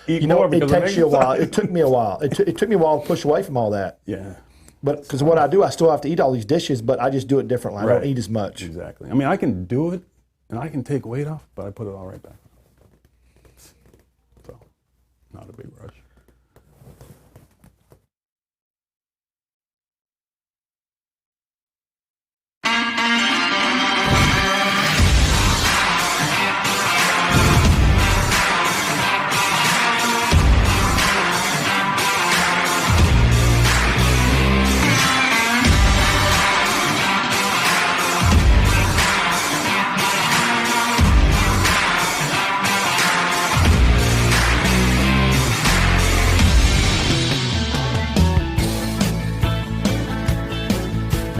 eat You know, more it because takes you a while. exercise. It took me a while. It took me a while to push away from all that. Yeah. But because what I do, I still have to eat all these dishes, but I just do it differently. I don't eat as much. Exactly. I mean, I can do it, and I can take weight off, but I put it all right back on. So, not a big rush.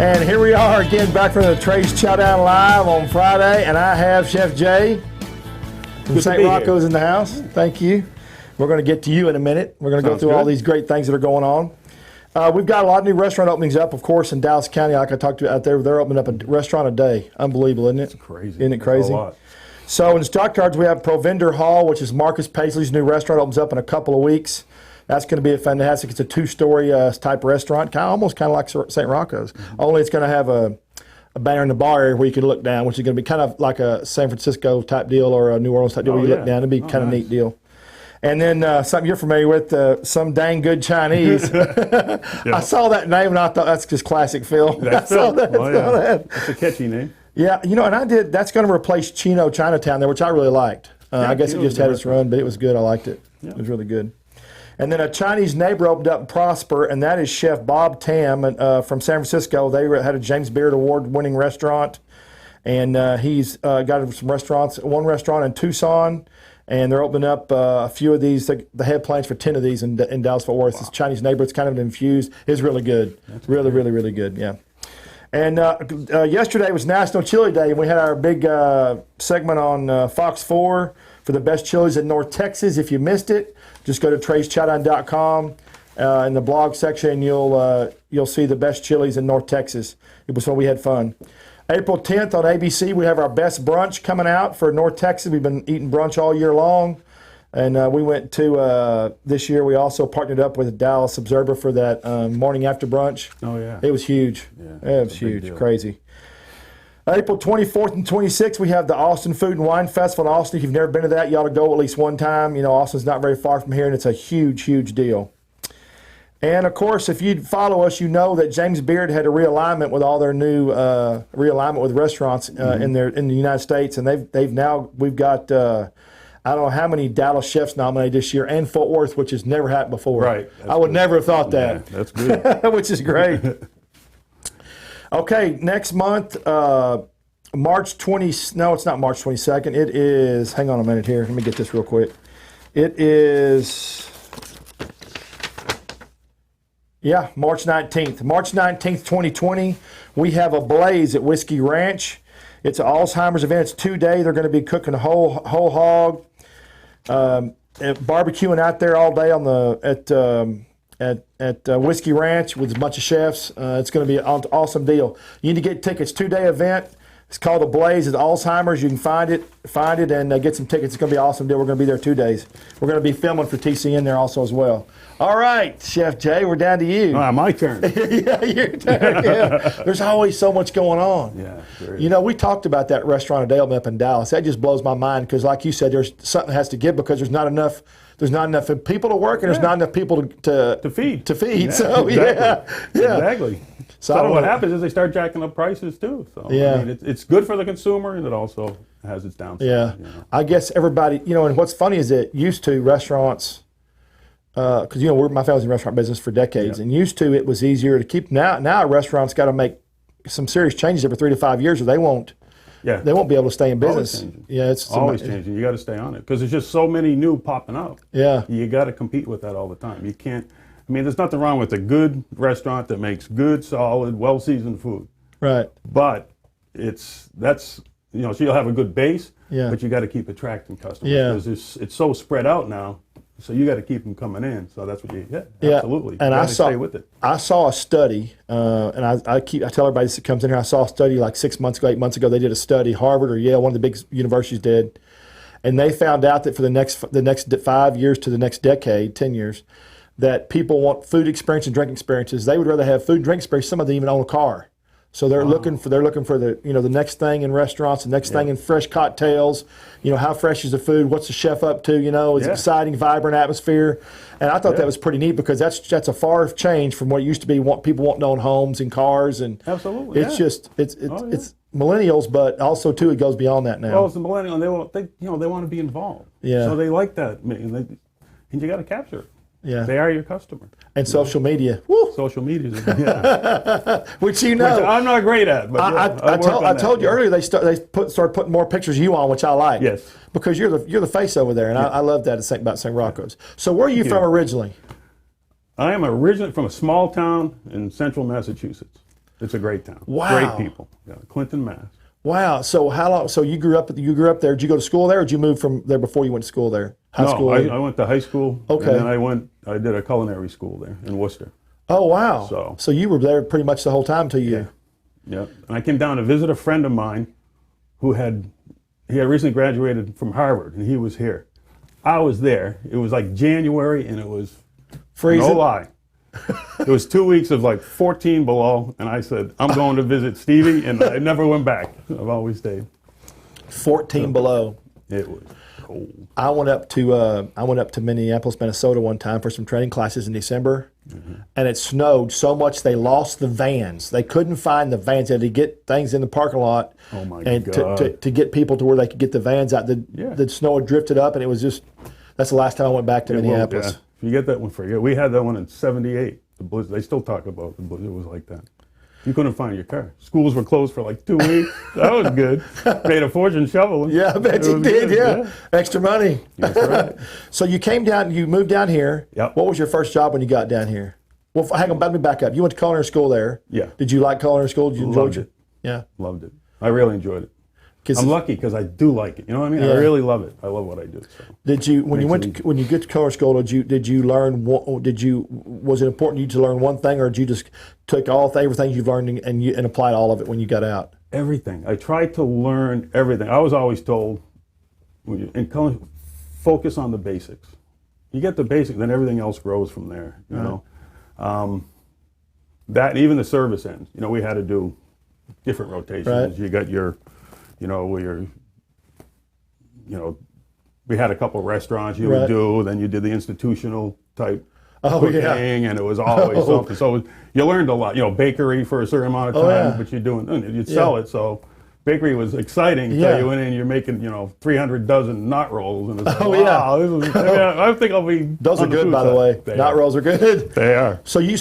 And here we are again, back from the Trey's Chowdown Live on Friday, and I have Chef Jay from Saint Roccos in the house. Thank you. We're going to get to you in a minute. We're going to go through all these great things that are going on. We've got a lot of new restaurant openings up, of course, in Dallas County. Like I talked to out there, they're opening up a restaurant a day. Unbelievable, isn't it? It's crazy. Isn't it crazy? A lot. So in Stockyards, we have Provender Hall, which is Marcus Paisley's new restaurant. Opens up in a couple of weeks. That's going to be a fantastic. It's a two-story type restaurant, almost kind of like Saint Roccos. Only it's going to have a banner in the bar area where you can look down, which is going to be kind of like a San Francisco type deal or a New Orleans type deal where you look down. It'll be kind of neat deal. And then something you're familiar with, some dang good Chinese. I saw that name and I thought that's just classic Phil. That's Phil. That's a catchy name. Yeah, you know, and that's going to replace Chino Chinatown there, which I really liked. I guess it just had its run, but it was good. I liked it. It was really good. And then a Chinese neighbor opened up in Prosper, and that is Chef Bob Tam from San Francisco. They had a James Beard Award-winning restaurant, and he's got some restaurants, one restaurant in Tucson, and they're opening up a few of these. They have plans for 10 of these in Dallas-Fort Worth. Wow. This Chinese neighbor, it's kind of infused. It's really good. That's really, really, really good, yeah. And yesterday was National Chili Day, and we had our big segment on Fox 4 for the best chilies in North Texas. If you missed it, just go to treyschowdown.com in the blog section, and you'll see the best chilies in North Texas. It was when we had fun. April 10th on ABC, we have our best brunch coming out for North Texas. We've been eating brunch all year long. And we went to, this year, we also partnered up with the Dallas Observer for that morning after brunch. Oh, yeah. It was huge. Yeah, it was huge, crazy. April 24th and 26th, we have the Austin Food and Wine Festival in Austin. If you've never been to that, you ought to go at least one time. You know, Austin's not very far from here, and it's a huge, huge deal. And, of course, if you follow us, you know that James Beard had a realignment with all their new realignment with restaurants in the United States. And we've got... I don't know how many Dallas chefs nominated this year, and Fort Worth, which has never happened before. Right. I would never have thought that. Yeah, that's good. Which is great. Okay, next month, March 20. No, it's not March 22nd. It is. Hang on a minute here. Let me get this real quick. It is. Yeah, March 19th. March 19th, 2020. We have a blaze at Whiskey Ranch. It's an Alzheimer's event. It's 2 days. They're going to be cooking whole hog. Barbecuing out there all day at Whiskey Ranch with a bunch of chefs. It's going to be an awesome deal. You need to get tickets. 2-day event. It's called A Blaze. It's Alzheimer's. You can find it, and get some tickets. It's going to be an awesome deal. We're going to be there 2 days. We're going to be filming for TCN there also as well. All right, Chef Jay, we're down to you. My turn. Yeah, your turn. Yeah. There's always so much going on. Yeah, there is. You know, we talked about that restaurant a day up in Dallas. That just blows my mind because, like you said, there's something has to give because there's not enough people to work and there's not enough people to feed. Yeah, So exactly. yeah. Exactly. So what happens is they start jacking up prices too. So yeah. I mean, it's good for the consumer, and it also has its downside. Yeah. You know? I guess everybody, and what's funny is that used to restaurants, because my family's in the restaurant business for decades, and used to it was easier to keep. Now a restaurant's got to make some serious changes every 3 to 5 years, or they won't be able to stay in business. It's always changing. You got to stay on it because there's just so many new popping up. Yeah, you got to compete with that all the time. You can't. I mean, there's nothing wrong with a good restaurant that makes good, solid, well-seasoned food. Right. But so you'll have a good base. Yeah. But you got to keep attracting customers. Yeah. Because it's so spread out now. So you got to keep them coming in. So that's what absolutely. And you stay with it. I saw a study, and I tell everybody that comes in here, I saw a study like 6 months ago, 8 months ago. They did a study, Harvard or Yale, one of the big universities did, and they found out that for the next 5 years to the next decade, 10 years, that people want food experience and drink experiences. They would rather have food and drink experience. Some of them even own a car. So they're looking for the the next thing in restaurants, the next thing in fresh cocktails. How fresh is the food? What's the chef up to? It's exciting, vibrant atmosphere. And I thought that was pretty neat because that's a far change from what it used to be. People wanting to own homes and cars, and absolutely, it's it's millennials, but also too it goes beyond that now. Well, it's the millennial, and they want to be involved. Yeah. So they like that, and you got to capture it. Yeah. They are your customer. And social media. Woo! Social media. Which Which I'm not great at. But I told you earlier they started putting more pictures of you on, which I like. Yes. Because you're the face over there, and I love that about Saint Roccos. So where are you from originally? I am originally from a small town in central Massachusetts. It's a great town. Wow. Great people. Yeah, Clinton, Mass. Wow. So how long? So you grew up there? Did you go to school there, or did you move from there before you went to school there? High school? I went to high school. Okay. And then I did a culinary school there in Worcester. Oh wow. So you were there pretty much the whole time until you. Yeah. And I came down to visit a friend of mine who had recently graduated from Harvard, and he was here. I was there. It was like January, and it was freezing. No lie. It was 2 weeks of like 14 below, and I said, I'm going to visit Stevie, and I never went back. I've always stayed. 14 below. It was cold. I went up to Minneapolis, Minnesota one time for some training classes in December, and it snowed so much they lost the vans. They couldn't find the vans. They had to get things in the parking lot. Oh my and God. to get people to where they could get the vans out. The snow had drifted up, and it was just. That's the last time I went back to Minneapolis. Yeah. If you get that one, forget. We had that one in '78. The blizzard. They still talk about the blizzard. It was like that. You couldn't find your car. Schools were closed for like 2 weeks. That was good. Paid a fortune shoveling. Yeah, I bet you did. Yeah. Extra money. That's right. So you came down. You moved down here. Yep. What was your first job when you got down here? Well, hang on. Let me back up. You went to culinary school there. Yeah. Did you like culinary school? Did you enjoy it? Yeah. Loved it. I really enjoyed it. I'm lucky because I do like it. You know what I mean? Yeah. I really love it. I love what I do. So. Did you when you get to culinary school? Did you learn? Was it important to you to learn one thing, or did you just take everything you've learned and applied all of it when you got out? Everything. I tried to learn everything. I was always told, in culinary, focus on the basics. You get the basics, then everything else grows from there. You know, that even the service end. We had to do different rotations. Right. You got your. We had a couple of restaurants you would do, then you did the institutional type cooking, and it was always something. So you learned a lot. Bakery for a certain amount of time, but you're doing, you'd sell it. So bakery was exciting until you went in and you're making, 300 dozen knot rolls. And it's like, wow, I think I'll be. Those are good, by the way. Knot rolls are good. They are. So they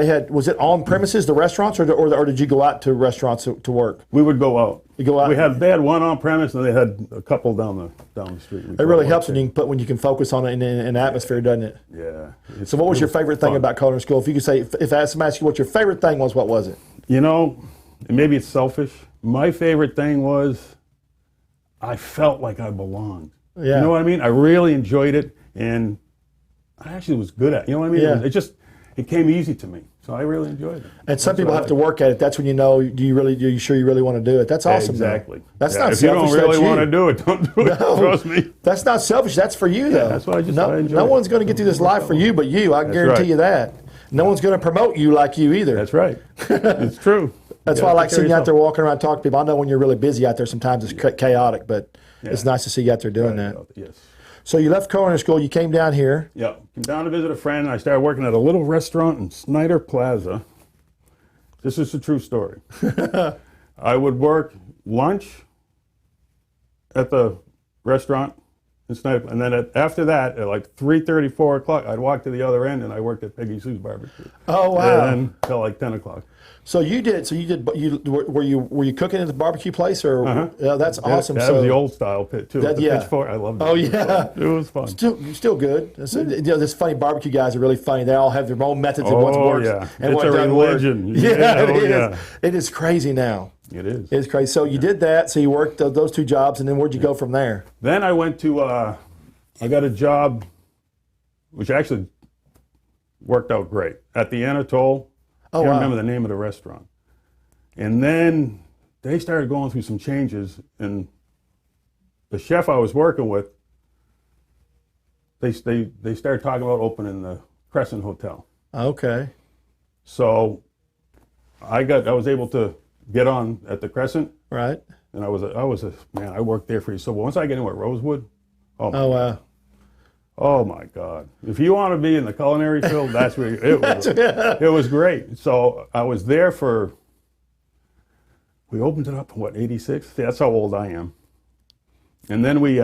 had. Was it on premises, the restaurants, or did you go out to restaurants to work? We would go out. You go out. They had one on premise, and they had a couple down the street. It really helps when you can focus on it in atmosphere, doesn't it? Yeah. So what was your favorite thing about culinary school? If you could say, if I asked you what your favorite thing was, what was it? And maybe it's selfish. My favorite thing was I felt like I belonged. Yeah. You know what I mean? I really enjoyed it, and I actually was good at it. You know what I mean? Yeah. It came easy to me, so I really enjoed it. And some people have to work at it. That's when you know, are you sure you really want to do it? That's awesome. Exactly. That's not if selfish. If you don't really want to do it, don't do it. Trust me. That's not selfish. That's for you, though. That's what I enjoy. No one's going to get through this life for you but you. I guarantee you that. No one's going to promote you like you either. That's right. It's true. That's why I like seeing you out there walking around talking to people. I know when you're really busy out there, sometimes it's chaotic, but it's nice to see you out there doing that. Yes. So you left culinary school, you came down here. Yeah, came down to visit a friend, and I started working at a little restaurant in Snyder Plaza. This is a true story. I would work lunch at the restaurant in Snyder, and then after that, at like 3:30, 4 o'clock, I'd walk to the other end, and I worked at Peggy Sue's Barbecue. Oh wow! And then till like 10 o'clock. So you were you cooking at the barbecue place, or that's awesome. That was the old style pit too. Pitchfork, I loved it. Oh yeah, it was fun. Still good. This funny barbecue guys are really funny. They all have their own methods of what works and what doesn't work. It's a religion. Yeah, it is crazy now. It is. It's crazy. So you did that. So you worked those two jobs, and then where'd you go from there? Then I went to. I got a job, which actually worked out great at the Anatole. I can't remember the name of the restaurant. And then they started going through some changes, and the chef I was working with, they started talking about opening the Crescent Hotel. Okay. So I was able to get on at the Crescent. Right. And I was a man. I worked there for you. So once I get in with Rosewood, wow. Oh my God! If you want to be in the culinary field, that's where it was. It was great. So I was there for. We opened it up in what, 86? That's how old I am. And then we.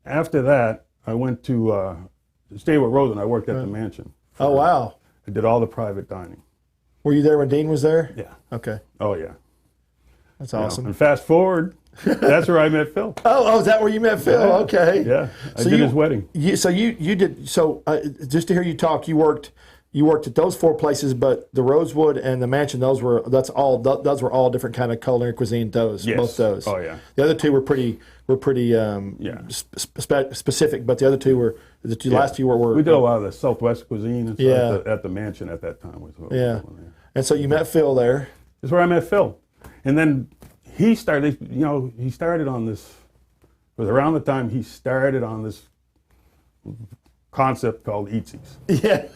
After that, I went to stay with Rose, and I worked at the mansion. Oh wow! I did all the private dining. Were you there when Dean was there? Yeah. Okay. Oh yeah. That's awesome. And fast forward, that's where I met Phil. Oh, is that where you met Phil? Yeah. Okay. Yeah, I did his wedding. Just to hear you talk, you worked at those 4 places, but the Rosewood and the Mansion, those were all different kind of culinary cuisine. Both those. Oh yeah. The other 2 were pretty specific, but the other 2 were last 2 were. We did a lot of the Southwest cuisine and stuff at the Mansion at that time. And so you met Phil there. That's where I met Phil. And then he started on this, it was around the time he started on this concept called Eatsies. Yeah.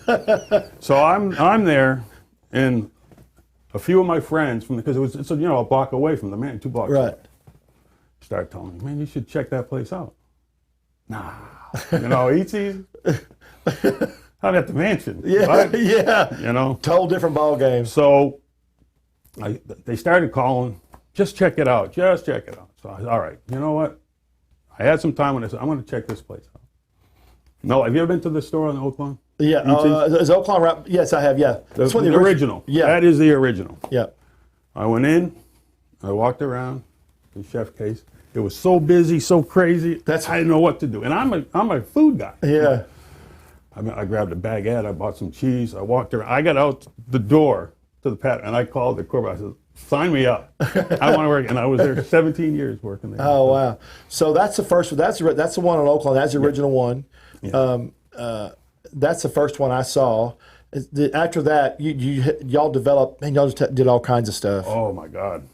So I'm there, and a few of my friends because it's a block away from the man, 2 blocks. Right. Start telling me, man, you should check that place out. Nah, Eatsies. I'm at the Mansion. Yeah, right? Yeah. Total different ball game. So they started calling, just check it out. So I said, all right, you know what? I had some time when I said, I'm going to check this place out. No, have you ever been to the store on the Oak Lawn? Yeah, is Oak Lawn right? Yes, I have, yeah. That's the original. Yeah. That is the original. Yeah. I went in, I walked around the chef case. It was so busy, so crazy, I didn't know what to do. And I'm a food guy. Yeah. I grabbed a baguette, I bought some cheese, I walked around. I got out the door to the patio, and I called the corporate. I said, sign me up. I want to work. And I was there 17 years working there. Oh, wow. So that's the first one. That's the one in Oakland. That's the original one. Yeah. That's the first one I saw. After that, y'all developed, and y'all just did all kinds of stuff. Oh, my God.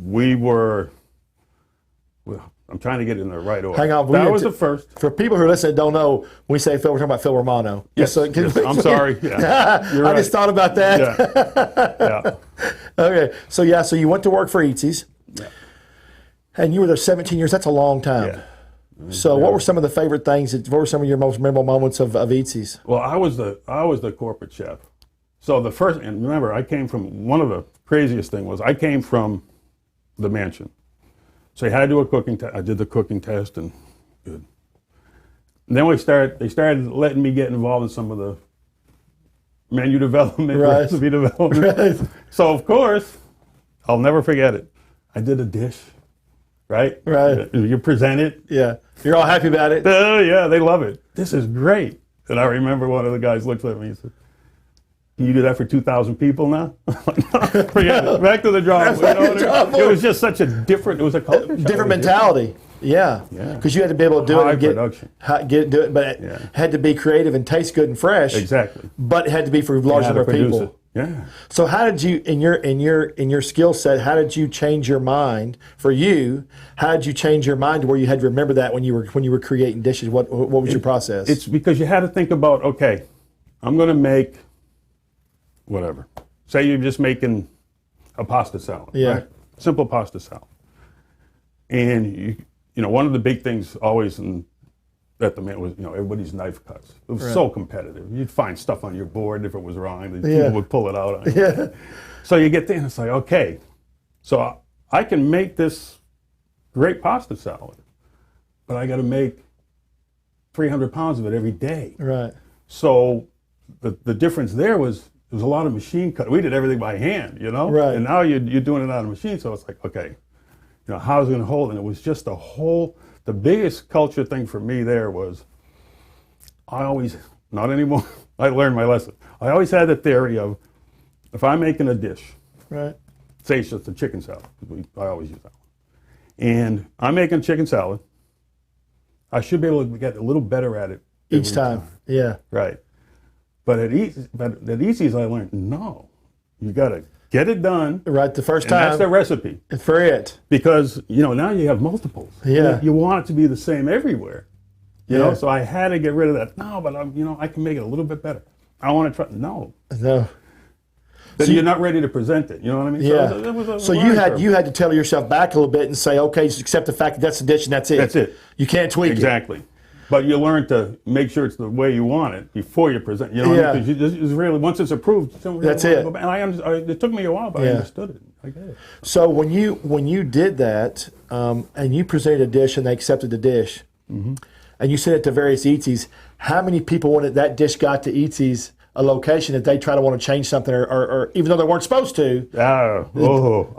We were, well, I'm trying to get it in the right order. Hang on. That was the first. For people who are listening don't know, when we say Phil, we're talking about Phil Romano. Yes, I'm sorry. Yeah. I just thought about that. Yeah. Okay. So you went to work for Eatsies. Yeah. And you were there 17 years. That's a long time. Yeah. So what were some of the favorite things? What were some of your most memorable moments of Eatsies? Well, I was the corporate chef. So the first, and remember, I came from, one of the craziest thing was I came from the Mansion. So you had to do a cooking test. I did the cooking test, and good. And then they started letting me get involved in some of the menu development, recipe development. Right. So of course, I'll never forget it. I did a dish, right? Right. You present it. Yeah. You're all happy about it. Oh yeah, they love it. This is great. And I remember one of the guys looked at me and said, "Can you do that for 2,000 people now?" Forget it. Back to the drawing board. It was just such a different. It was a culture different mentality. Yeah. Because you had to be able to do it and do it, but it had to be creative and taste good and fresh. Exactly. But it had to be for large number of people. It. Yeah. So how did you, in your skill set, how did you change your mind? For you, how did you change your mind to where you had to remember that when you were creating dishes? What was your process? It's because you had to think about, okay, I'm going to make whatever. Say you're just making a pasta salad. Yeah. Right? Simple pasta salad. And one of the big things always at the man was, everybody's knife cuts. It was so competitive. You'd find stuff on your board if it was wrong. People would pull it out on you. Yeah. So you get there and it's like, okay, so I can make this great pasta salad, but I got to make 300 pounds of it every day. Right. So the difference there was a lot of machine cut. We did everything by hand, Right. And now you're doing it on a machine. So it's like, okay, how's it going to hold? And it was just the biggest culture thing for me there was not anymore, I learned my lesson. I always had the theory of, if I'm making a dish, right? Say it's just a chicken salad, I always use that one. And I'm making chicken salad, I should be able to get a little better at it each time. Yeah. Right. But at Eatsies I learned, no, You got to get it done. Right, the first And time. that's the recipe. For it. Because, now you have multiples. Yeah. You want it to be the same everywhere. You know, so I had to get rid of that. No, but I can make it a little bit better. I want to try. No. No. Then you're not ready to present it. You know what I mean? Yeah. So you had to tell yourself back a little bit and say, okay, just accept the fact that that's the dish and that's it. That's it. You can't tweak exactly. But you learn to make sure it's the way you want it before you present. You know what I mean? Because it's really, once it's approved, that's it. And it took me a while, but I understood it. I get it. So when you did that and you presented a dish and they accepted the dish, and you sent it to various Eatsies, how many people when that dish got to Eatsies a location that they try to want to change something or even though they weren't supposed to? A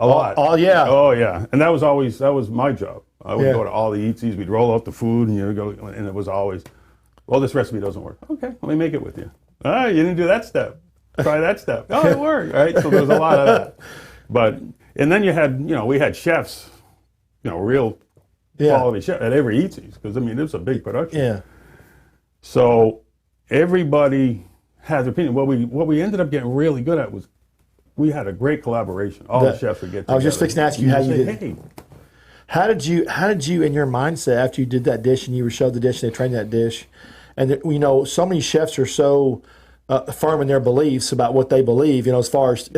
lot. Oh, yeah. Oh, yeah. And that was my job. I would go to all the Eatsies, we'd roll out the food, and it was always, well, this recipe doesn't work. Okay, let me make it with you. You didn't do that step. Try that step. Oh, it worked, right? So there was a lot of that. And then you had, we had chefs, real quality chefs at every Eatsies, because, it was a big production. Yeah. So everybody has their opinion. What we ended up getting really good at was we had a great collaboration. All the chefs would get together. I was just fixing to ask you how you did. Hey. How did you in your mindset after you did that dish and you were showed the dish and they trained that dish, and so many chefs are so firm in their beliefs about what they believe, as far as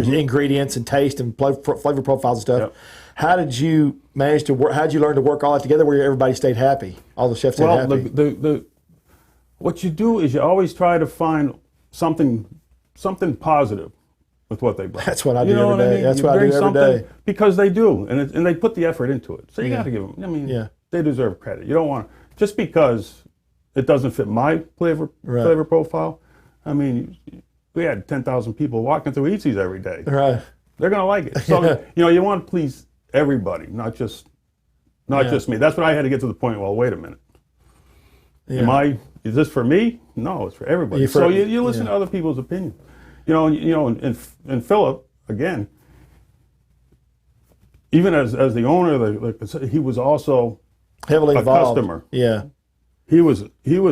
ingredients and taste and flavor profiles and stuff. Yep. How did you manage to work? How did you learn to work all that together where everybody stayed happy? All the chefs stayed happy. What you do is you always try to find something positive with what they bring. That's what I do every day. That's what I do every day. Because they do, and they put the effort into it. So you got to give them. They deserve credit. You don't want just because it doesn't fit my flavor profile. We had 10,000 people walking through Eatsies every day. Right. They're gonna like it. So you want to please everybody, not just me. That's what I had to get to the point. Well, wait a minute. Yeah. Is this for me? No, it's for everybody. So you listen to other people's opinions. And Philip, again, even as the owner, he was also heavily involved. Customer. Yeah. He was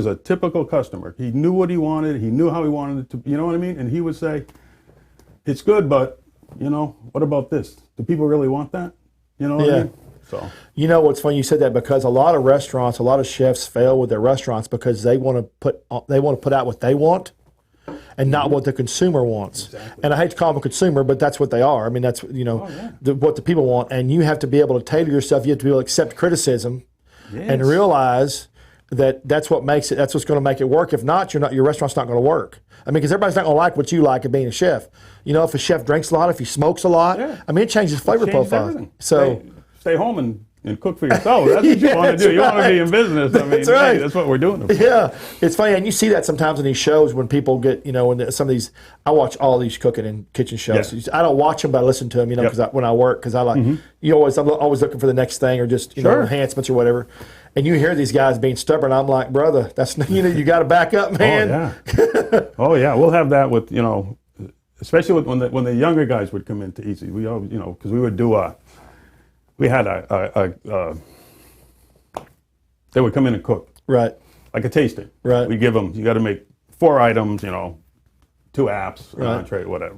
a typical customer. He knew what he wanted. He knew how he wanted it to. You know what I mean? And he would say, "It's good, but what about this? Do people really want that?" You know what I mean? So what's funny? You said that because a lot of restaurants, a lot of chefs fail with their restaurants because they want to put out what they want and not what the consumer wants. Exactly. And I hate to call them a consumer, but that's what they are. That's what the people want. And you have to be able to tailor yourself. You have to be able to accept criticism and realize that that's what makes it. That's what's going to make it work. If not, your restaurant's not going to work. Because everybody's not going to like what you like of being a chef. If a chef drinks a lot, if he smokes a lot, it changes flavor profile. Everything. So stay home and cook for yourself. That's what you want to do. You want to be in business. That's right. That's what we're doing. Yeah, it's funny, and you see that sometimes in these shows when people get, in some of these. I watch all these cooking and kitchen shows. Yeah. I don't watch them, but I listen to them. Because when I work, because I like I'm always looking for the next thing or just enhancements or whatever. And you hear these guys being stubborn. I'm like, brother, that's you got to back up, man. Oh yeah, we'll have that with especially when the younger guys would come into Eatsies. We always because we would do we had they would come in and cook. Right. Like a tasting. Right. We give them, you got to make 4 items, 2 apps, an entree, whatever.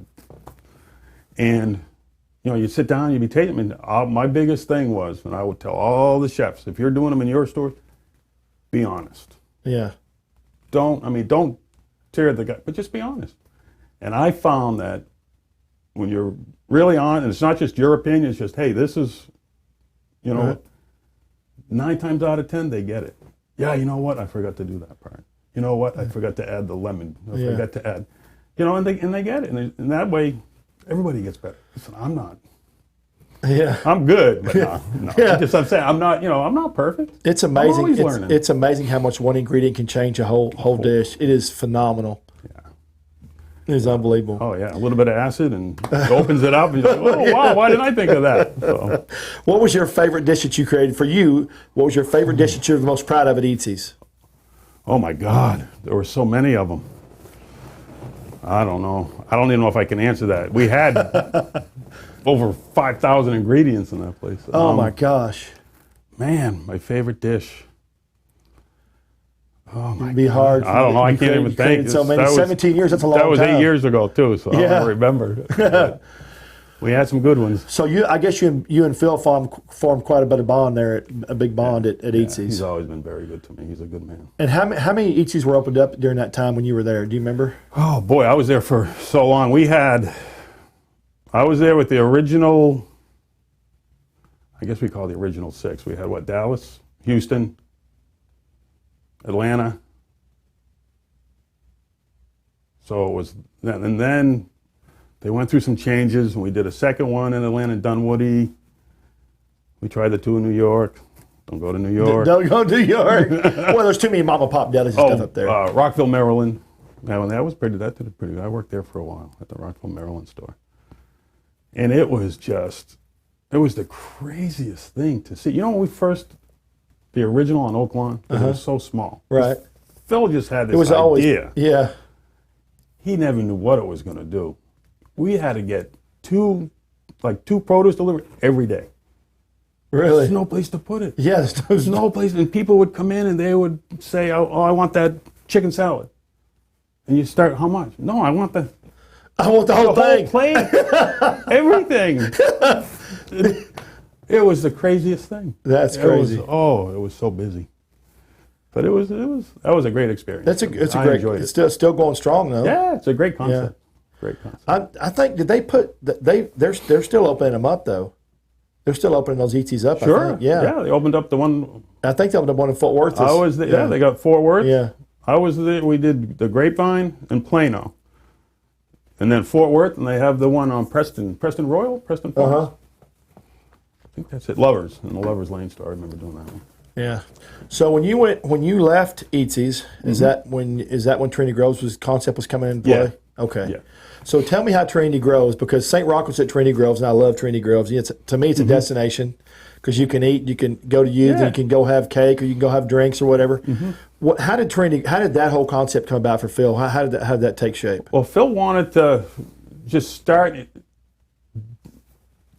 And, you sit down, you be tasting. My biggest thing was, and I would tell all the chefs, if you're doing them in your store, be honest. Yeah. Don't tear the guy, but just be honest. And I found that when you're really honest, and it's not just your opinion, it's just, hey, this is, 9 times out of 10, they get it. Yeah, you know what? I forgot to do that part. You know what? I forgot to add the lemon. I forgot to add, and they get it. And that way, everybody gets better. Listen, I'm not. Yeah. I'm good, but no. Yeah. I'm saying I'm not perfect. It's amazing. I'm always learning. It's amazing how much one ingredient can change a whole dish. It is phenomenal. It is unbelievable. Oh, yeah. A little bit of acid and it opens it up. And you're like, oh, wow, why didn't I think of that? So. What was your favorite dish that you created? For you, what was your favorite dish that you're the most proud of at Eatsies? Oh, my God. There were so many of them. I don't know. I don't even know if I can answer that. We had over 5,000 ingredients in that place. Oh, my gosh. Man, my favorite dish. Oh my! It'd be hard. I don't know. I can't even think. So many. 17 years. That's a long time. That was 8 years ago too, so I don't remember. We had some good ones. So I guess you and Phil formed quite a bit of bond there, a big bond at Eatsy's. He's always been very good to me. He's a good man. And how many Eatsy's were opened up during that time when you were there? Do you remember? Oh boy, I was there for so long. I was there with the original. I guess we call the original 6. We had Dallas, Houston, Atlanta. So it was, and then they went through some changes, and we did a second one in Atlanta, Dunwoody. We tried the 2 in New York. Don't go to New York. Don't go to New York. Well, there's too many mom and pop delis and stuff up there. Rockville, Maryland. That did pretty good. I worked there for a while at the Rockville, Maryland store. And it was the craziest thing to see. You know, when the original on Oak Lawn, it was so small. Right. Phil just had this idea. Always, He never knew what it was going to do. We had to get two produce delivered every day. Really? There's no place to put it. Yes. There's no place. And people would come in and they would say, oh, I want that chicken salad. And you start, how much? No, I want the whole thing. Whole plate. Everything. It was the craziest thing. That's crazy. It was so busy. But that was a great experience. I enjoyed it. It's still going strong though. Yeah, it's a great concept. Great concept. I think they're still opening them up though. They're still opening those Eatsy's up. Sure. I think. Yeah. Yeah, they opened up the one. I think they opened up one in Fort Worth. They got Fort Worth. Yeah. I was there. We did the Grapevine and Plano, and then Fort Worth, and they have the one on Preston Falls. I think that's it. Lovers in the Lovers Lane store. I remember doing that one. Yeah. So when you left Eatsy's, is that when Trinity Groves concept was coming into play? Yeah. Okay. Yeah. So tell me how Trinity Groves, because Saint Roccos at Trinity Groves, and I love Trinity Groves. To me, it's a destination because you can eat, you can go to youth, and you can go have cake, or you can go have drinks or whatever. How did that whole concept come about for Phil? How did that take shape? Well, Phil wanted to just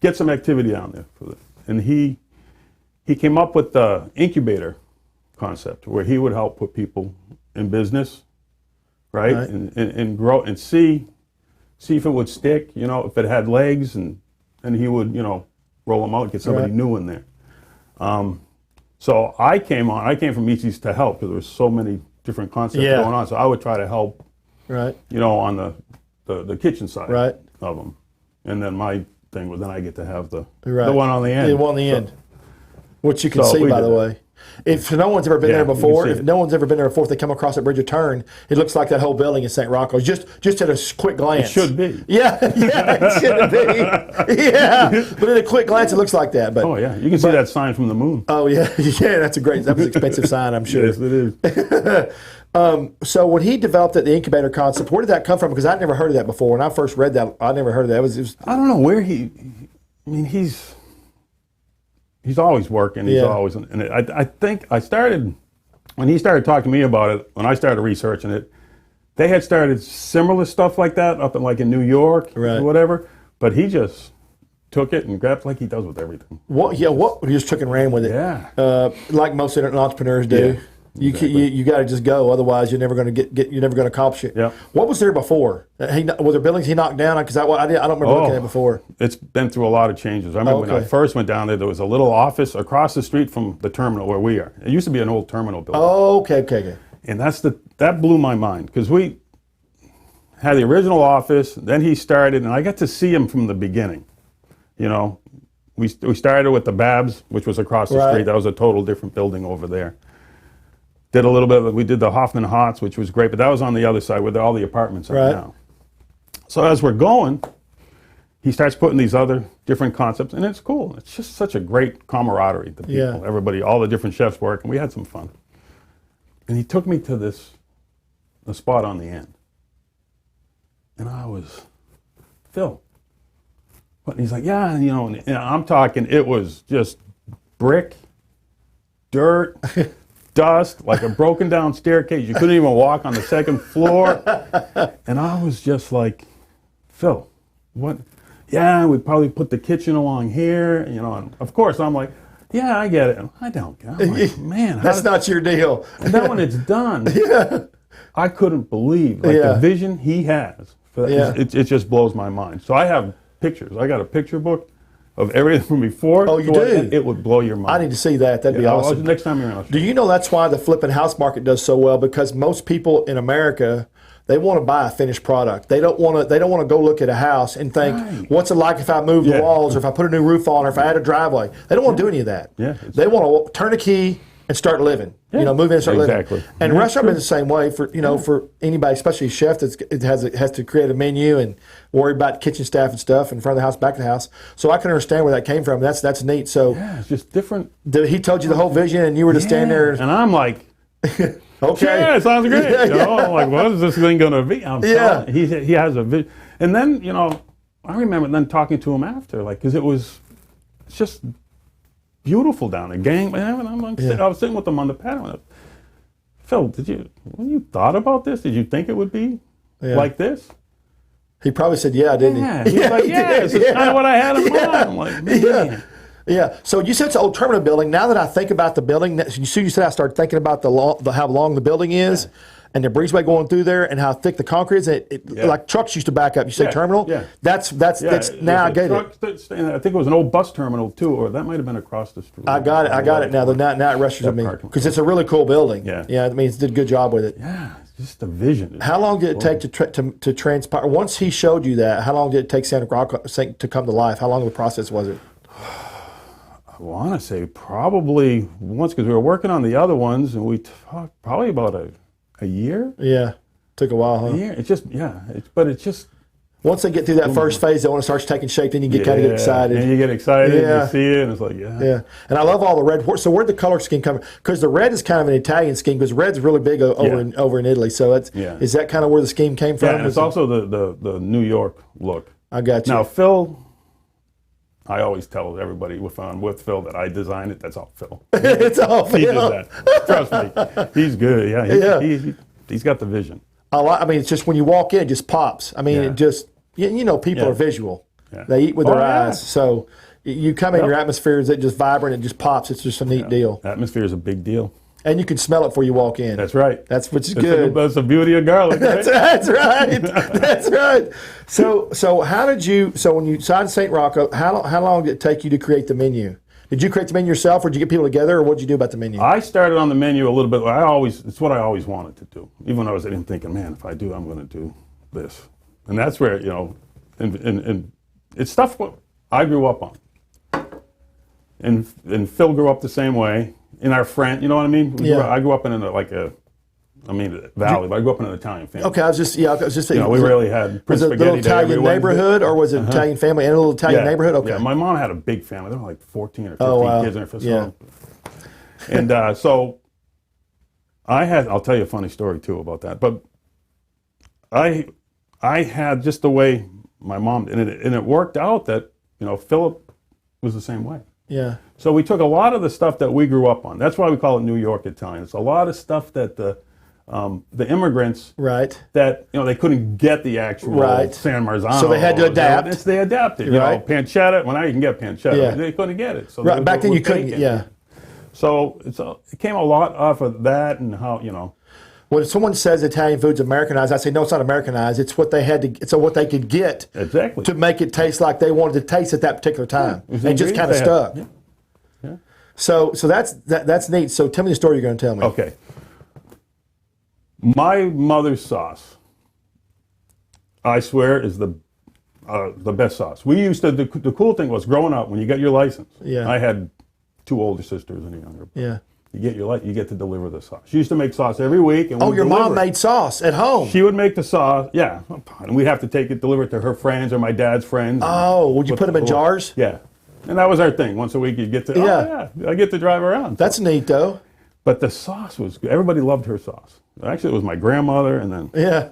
get some activity down there, and he came up with the incubator concept where he would help put people in business, right? And grow and see if it would stick, if it had legs, and he would, roll them out, get somebody new in there. So I came from Eatsy's to help because there was so many different concepts going on. So I would try to help, on the kitchen side of them. And then my thing was then I get to have the one on the end. The one on the end. Which you can see, by the way. If no one's ever been there before, if they come across that bridge of turn, it looks like that whole building is Saint Roccos, just at a quick glance. It should be. Yeah, it should be. Yeah, but at a quick glance, it looks like that. But you can see that sign from the moon. Oh yeah, that was an expensive sign, I'm sure. Yes, it is. So when he developed the incubator concept, where did that come from? Because I'd never heard of that before. When I first read that, I never heard of that. It was I don't know where he's always working. He's always, and I think I started, when he started talking to me about it, when I started researching it, they had started similar stuff like that up in New York or whatever, but he just took it and grabbed like he does with everything. He just took and ran with it. Yeah. Like most entrepreneurs do. Yeah. Exactly. You got to just go, otherwise you're never going to you're never going to accomplish it. Yeah. What was there before? Were there buildings he knocked down? Because I don't remember looking at it before. It's been through a lot of changes. I remember when I first went down there was a little office across the street from the terminal where we are. It used to be an old terminal building. Oh, okay. And that blew my mind because we had the original office. Then he started, and I got to see him from the beginning. We started with the Babs, which was across the street. That was a total different building over there. Did a little bit we did the Hoffman Hots, which was great, but that was on the other side where all the apartments are now. So as we're going, he starts putting these other different concepts, and it's cool. It's just such a great camaraderie. The people, everybody, all the different chefs work, and we had some fun. And he took me to the spot on the end. And I was, Phil. And he's like, yeah, and I'm talking, it was just brick, dirt, dust, like a broken down staircase. You couldn't even walk on the second floor. And I was just like, Phil, what? Yeah, we'd probably put the kitchen along here. And of course, I'm like, Yeah, I get it. I don't get it. I'm like, man, that's not your deal. And then when it's done, I couldn't believe the vision he has. For that. Yeah. It just blows my mind. So I have pictures. I got a picture book of everything from before. Oh, you do? It would blow your mind. I need to see that. That'd be awesome. Next time you're in Do you know that's why the flipping house market does so well? Because most people in America, they want to buy a finished product. They don't want to. They don't want to go look at a house and think, "What's it like if I move the walls, or if I put a new roof on, or if I add a driveway?" They don't want to do any of that. Yeah, they want to turn a key and start living. You know, move in and start living. And restaurant is the same way for for anybody, especially a chef that has to create a menu and worry about kitchen staff and stuff in front of the house, back of the house. So I can understand where that came from. That's neat. So it's just different. He told you the whole vision, and you were to stand there. And I'm like, okay, yeah, it sounds great. I'm like, what is this thing going to be? He has a vision. And then I remember then talking to him after, because it's just beautiful down there. Gang, I was sitting with them on the patio. Phil, when you thought about this, did you think it would be like this? He probably said, yeah, didn't he? He was like, this is kind of what I had in mind. I'm like, man. Yeah. So you said it's an old terminal building. Now that I think about the building, you said I started thinking about how long the building is. And the breezeway going through there, and how thick the concrete is. Like trucks used to back up. You say terminal? Yeah. That's now I get it. I think it was an old bus terminal too, or that might have been across the street. I got it now. Now it rushes me because it's a really cool building. Yeah. I mean, he did a good job with it. Yeah, it's just the vision. How long did it take to transpire? Once he showed you that, how long did it take Saint Roccos to come to life? How long of a process was it? I want to say probably once, because we were working on the other ones, and we talked probably about a year? Yeah. Took a while, huh? A year. It's just, but it's just. Once they get through that first phase, they want to start taking shape, then you get kind of get excited. And you get excited, you see it, and it's like, Yeah. And I love all the red. So where'd the color scheme come from? Because the red is kind of an Italian scheme, because red's really big over in Italy. So is that kind of where the scheme came from? Yeah, and it's also the New York look. I got you. Now, Phil, I always tell everybody if I'm with Phil that I designed it. That's all Phil. It's all Phil. He did that. Trust me. He's good. Yeah. He's got the vision. I mean, it's just when you walk in, it just pops. I mean, it just, people are visual. Yeah. They eat with their eyes. So you come in, your atmosphere is just vibrant. It just pops. It's just a neat deal. Atmosphere is a big deal. And you can smell it before you walk in. That's right. Which is good. That's the beauty of garlic. Right? That's right. That's right. So how did you? So when you signed Saint Roccos, how long did it take you to create the menu? Did you create the menu yourself, or did you get people together, or what did you do about the menu? I started on the menu a little bit. It's what I always wanted to do. Even when I was thinking, man, if I do, I'm going to do this. And that's where and it's stuff what I grew up on. And Phil grew up the same way. In our friend, you know what I mean? I grew up in valley, but I grew up in an Italian family. Okay, I was just saying. We really had was it a little Italian neighborhood, or was it Italian family and a little Italian neighborhood? Okay. Yeah, my mom had a big family. There were like 14 or 15 kids in her family. And so I'll tell you a funny story too about that. But I had just the way my mom, and it worked out that, Philip was the same way. Yeah. So we took a lot of the stuff that we grew up on. That's why we call it New York Italian. It's a lot of stuff that the immigrants that they couldn't get the actual San Marzano. So they had to adapt. They adapted. Pancetta. Well, now you can get pancetta. Yeah. They couldn't get it. So back then you couldn't. Yeah. So it came a lot off of that and how When someone says Italian food's Americanized, I say no, it's not Americanized. It's what they had to. It's what they could get to make it taste like they wanted to taste at that particular time, and just kind of stuck. Yeah. So that's neat. So tell me the story you're going to tell me. Okay. My mother's sauce, I swear, is the best sauce. We used to. The cool thing was growing up when you got your license. Yeah. I had 2 older sisters and a younger brother. Yeah. You get to deliver the sauce. She used to make sauce every week. And your mom made sauce at home? She would make the sauce, and we'd have to deliver it to her friends or my dad's friends. Oh, would you put them in jars? Yeah. And that was our thing. Once a week you'd get to, I get to drive around. That's neat, though. But the sauce was good. Everybody loved her sauce. Actually, it was my grandmother, and then... Yeah.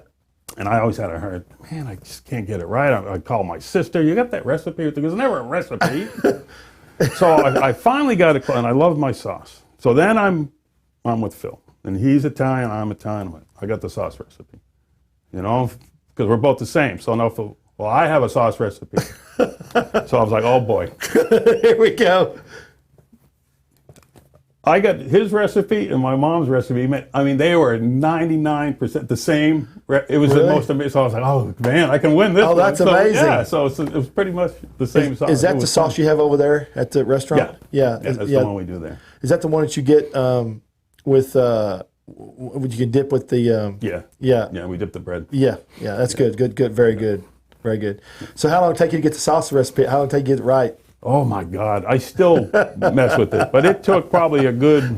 And I always had a hard, man, I just can't get it right. I'd call my sister, you got that recipe? There's never a recipe. So I finally got it, and I loved my sauce. So then I'm with Phil, and he's Italian, I'm Italian. I got the sauce recipe, because we're both the same. So now, Phil, I have a sauce recipe. So I was like, oh boy, here we go. I got his recipe and my mom's recipe. I mean, they were 99% the same. It was the most amazing. So I was like, oh, man, I can win this one. That's amazing. Yeah, so it was pretty much the same sauce. Is that the sauce you have over there at the restaurant? Yeah. That's the one we do there. Is that the one that you get with, you can dip with the... Yeah, we dip the bread. Yeah, that's good, very good. Very good. So how long did it take you to get the sauce recipe? How long did it take you to get it right? Oh my God, I still mess with it, but it took probably the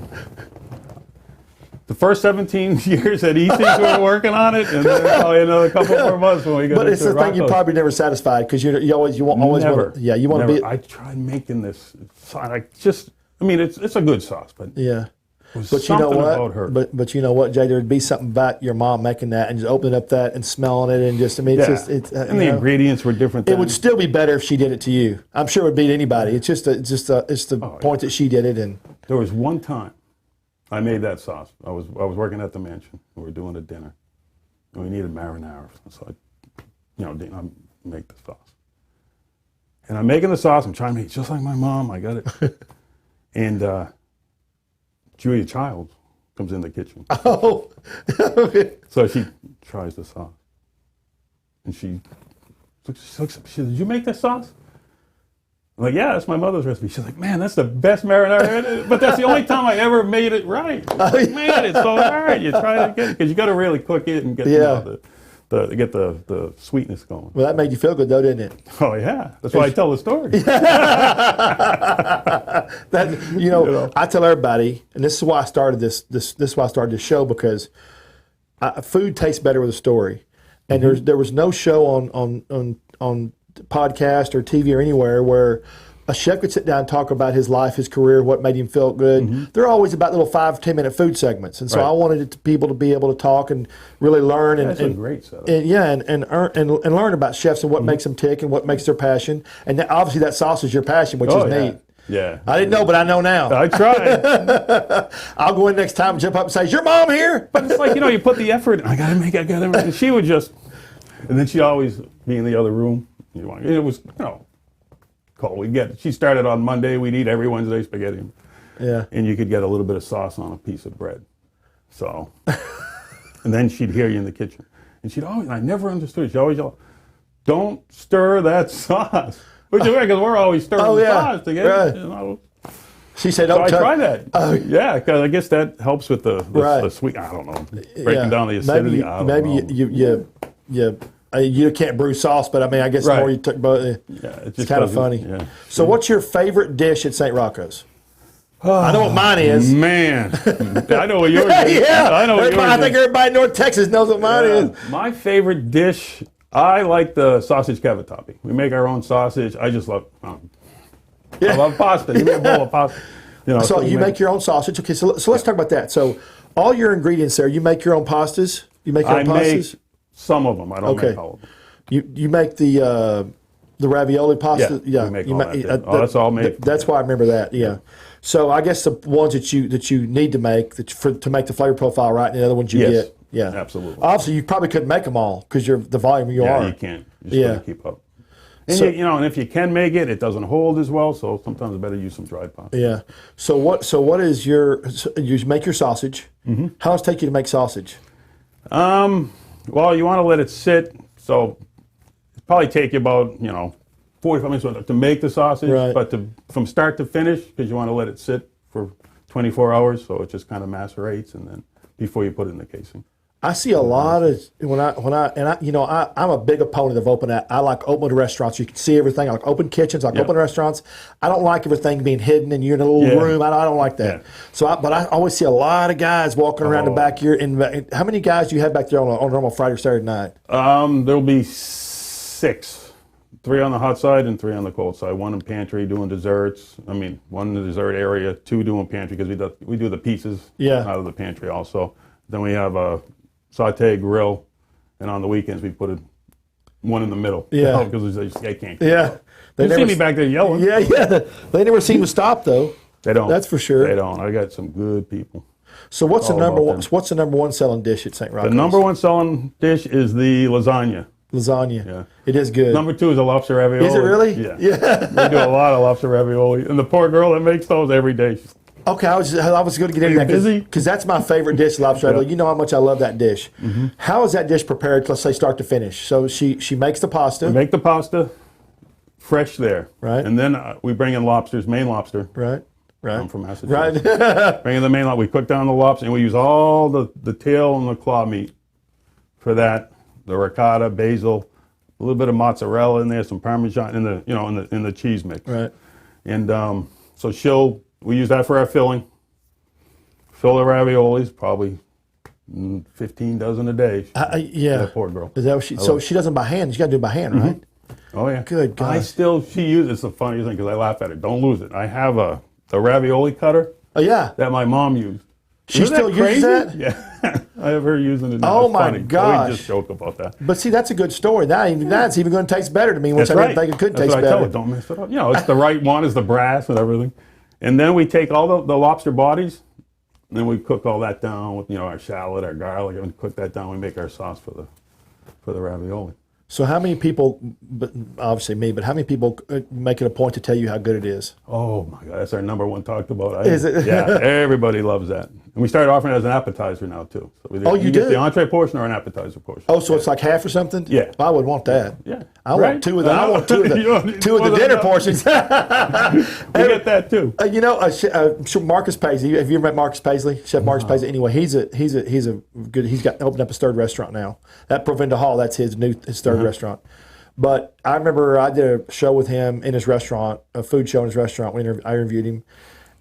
first 17 years at EC's we were working on it, and then probably another couple more months when we got. But it's the thing you probably never satisfied because you always want to be. I tried making this. It's a good sauce, but yeah. But you know what? But you know what, Jay? There'd be something about your mom making that and just opening up that and smelling it and just it's and the ingredients were different. It would still be better if she did it to you. I'm sure it would beat anybody. It's just the point that she did it. And there was one time I made that sauce. I was working at the mansion. We were doing a dinner, and we needed marinara. So I make the sauce, and I'm making the sauce. I'm trying to make it just like my mom. I got it, and. Julia Childs comes in the kitchen. Oh. So she tries the sauce. And she looks up. She says, did you make this sauce? I'm like, yeah, that's my mother's recipe. She's like, man, that's the best marinara. But that's the only time I ever made it right. Like, man, it's so hard. You try to get it because you got to really cook it and get get the sweetness going. Well, that made you feel good, though, didn't it? Oh yeah, that's why I tell the story. I tell everybody, and this is why I started this is why I started this show, because food tastes better with a story, and there was no show on podcast or TV or anywhere where a chef could sit down and talk about his life, his career, what made him feel good. They're always about little 5-10 minute food segments, and so I wanted people to be able to talk and really learn and a great setup. And learn about chefs and what makes them tick and what makes their passion. And obviously that sauce is your passion, which is neat. Yeah, I didn't know, but I know now. I tried. I'll go in next time and jump up and say, "Is your mom here?" But it's like you put the effort. I gotta make. And she would just, and then she'd always be in the other room. It was cold. She started on Monday. We'd eat every Wednesday spaghetti. Yeah. And you could get a little bit of sauce on a piece of bread. So, and then she'd hear you in the kitchen, and I never understood. She'd always yell, "Don't stir that sauce." Which is weird because we're always stirring the sauce together. She said, "Don't try that." Yeah, because I guess that helps with the sweet. I don't know, breaking down the acidity. You can't brew sauce, but I guess the more you took both, it's kind of funny. Yeah. So, what's your favorite dish at Saint Roccos? I know what mine is. Man, I know what yours is. Yeah, I know what yours is. I think everybody in North Texas knows what mine is. My favorite dish, I like the sausage cavatappi. We make our own sausage. I just love. I love pasta. Give me a bowl of pasta. So you make your own sausage. Okay, so let's talk about that. So all your ingredients there, you make your own pastas. You make your own pastas. Make some of them. I don't make all of them. You make the ravioli pasta. Yeah, we make all that. That's all made. That's why I remember that. Yeah. So I guess the ones that you need to make to make the flavor profile right, and the other ones you get. Yeah, absolutely. Obviously, you probably couldn't make them all because you're the volume you are. Yeah, you can't. You just gotta keep up. And and if you can make it, it doesn't hold as well. So sometimes it's better to use some dried pasta. Yeah. So what is you make your sausage? Mm-hmm. How long does it take you to make sausage? Well, you want to let it sit. So it probably take you about 45 minutes to make the sausage, but from start to finish, because you want to let it sit for 24 hours, so it just kind of macerates, and then before you put it in the casing. I see a lot of I'm a big opponent of open. I like open restaurants. You can see everything. I like open kitchens. I like open restaurants. I don't like everything being hidden and you're in a little room. I don't like that. Yeah. So, but I always see a lot of guys walking around the back here. And how many guys do you have back there on a normal Friday or Saturday night? There'll be 6. 3 on the hot side and 3 on the cold side. 1 in pantry doing desserts. 1 in the dessert area. 2 doing pantry because we do the pieces out of the pantry also. Then we have a saute grill, and on the weekends we put 1 in the middle. Yeah, because they can't. Yeah, they see me back there yelling. Yeah. They never seem to stop though. They don't. That's for sure. They don't. I got some good people. So what's the number one? What's the number one selling dish at Saint Roccos? The number one selling dish is the lasagna. Lasagna. Yeah, it is good. Number 2 is a lobster ravioli. Is it really? Yeah. We do a lot of lobster ravioli, and the poor girl that makes those every day. Okay, I was going to get into that because that's my favorite dish, lobster ravioli. You know how much I love that dish. How is that dish prepared? Let's say start to finish. So she makes the pasta. We make the pasta fresh there, right? And then we bring in lobsters, Maine lobster, right? I'm from Massachusetts. Right. Bring in the Maine lobster. We cook down the lobster, and we use all the tail and the claw meat for that. The ricotta, basil, a little bit of mozzarella in there, some Parmesan in the cheese mix. Right. And so we use that for our filling. Fill the raviolis, probably 15 dozen a day. Yeah. That poor girl. Is that what so she doesn't by hand. She's got to do it by hand, right? Oh yeah. Good God. She uses. It's the funniest thing because I laugh at it. Don't lose it. I have the ravioli cutter. Oh yeah. That my mom used. She still uses that? Yeah. I have her using it now. Oh it's my funny. gosh. We just joke about that. But see, that's a good story. That's even going to taste better to me, which I didn't think it could taste better. I tell her, don't mess it up. It's the right one, is the brass and everything. And then we take all the lobster bodies, and then we cook all that down with our shallot, our garlic, and cook that down. We make our sauce for the ravioli. So how many people, but obviously me, but how many people make it a point to tell you how good it is? Oh my God, that's our number one talked about. Is it? Yeah, everybody loves that. And we started offering it as an appetizer now too. So you get the entree portion or an appetizer portion. Oh, so it's like half or something? Yeah. I would want that. Yeah. I want two of the two of the dinner portions. We get that too. I'm sure Marcus Paisley. Have you ever met Marcus Paisley? Chef Marcus Paisley. Anyway, he's a good. He's opened up his third restaurant now. That Provender Hall. That's his third restaurant. But I remember I did a show with him in his restaurant, a food show in his restaurant. I interviewed him,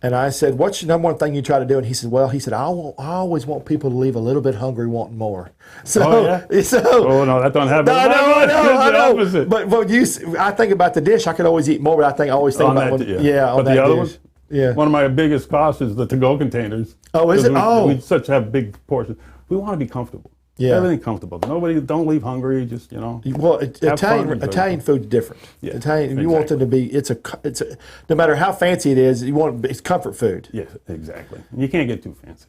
and I said, "What's the number one thing you try to do?" And he said, I always want people to leave a little bit hungry, wanting more. So, no, that don't happen. I know. But I think about the dish. I could always eat more, but I always think about on that the other dish. One, one of my biggest costs is the to-go containers. Oh, is it? We have big portions. We want to be comfortable. Yeah. Everything comfortable. Don't leave hungry. Just Well, Italian food's different. Yeah, Italian. You want them to be. It's a. No matter how fancy it is, it's comfort food. Yeah, exactly. You can't get too fancy.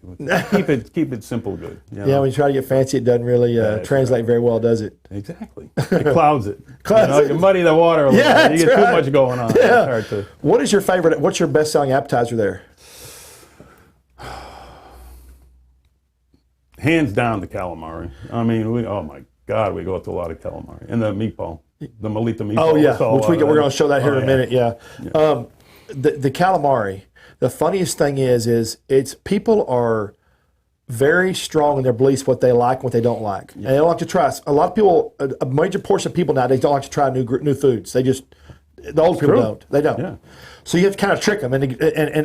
Keep it simple, good. Yeah, when you try to get fancy, it doesn't really translate very well, does it? Exactly. It clouds it. You muddy the water a little bit. You get too much going on. Yeah. It's hard to. What is your favorite? What's your best-selling appetizer there? Hands down the calamari. I mean, oh my God, we go to a lot of calamari. And the meatball, the Margarita meatball. Oh yeah, which we're going to show that here in a minute. Yeah. The calamari. The funniest thing is it's people are very strong in their beliefs what they like and what they don't like, and they don't like to try. A lot of people, a major portion of people nowadays don't like to try new foods. They just the old people don't. They don't. Yeah. So you have to kind of trick them, and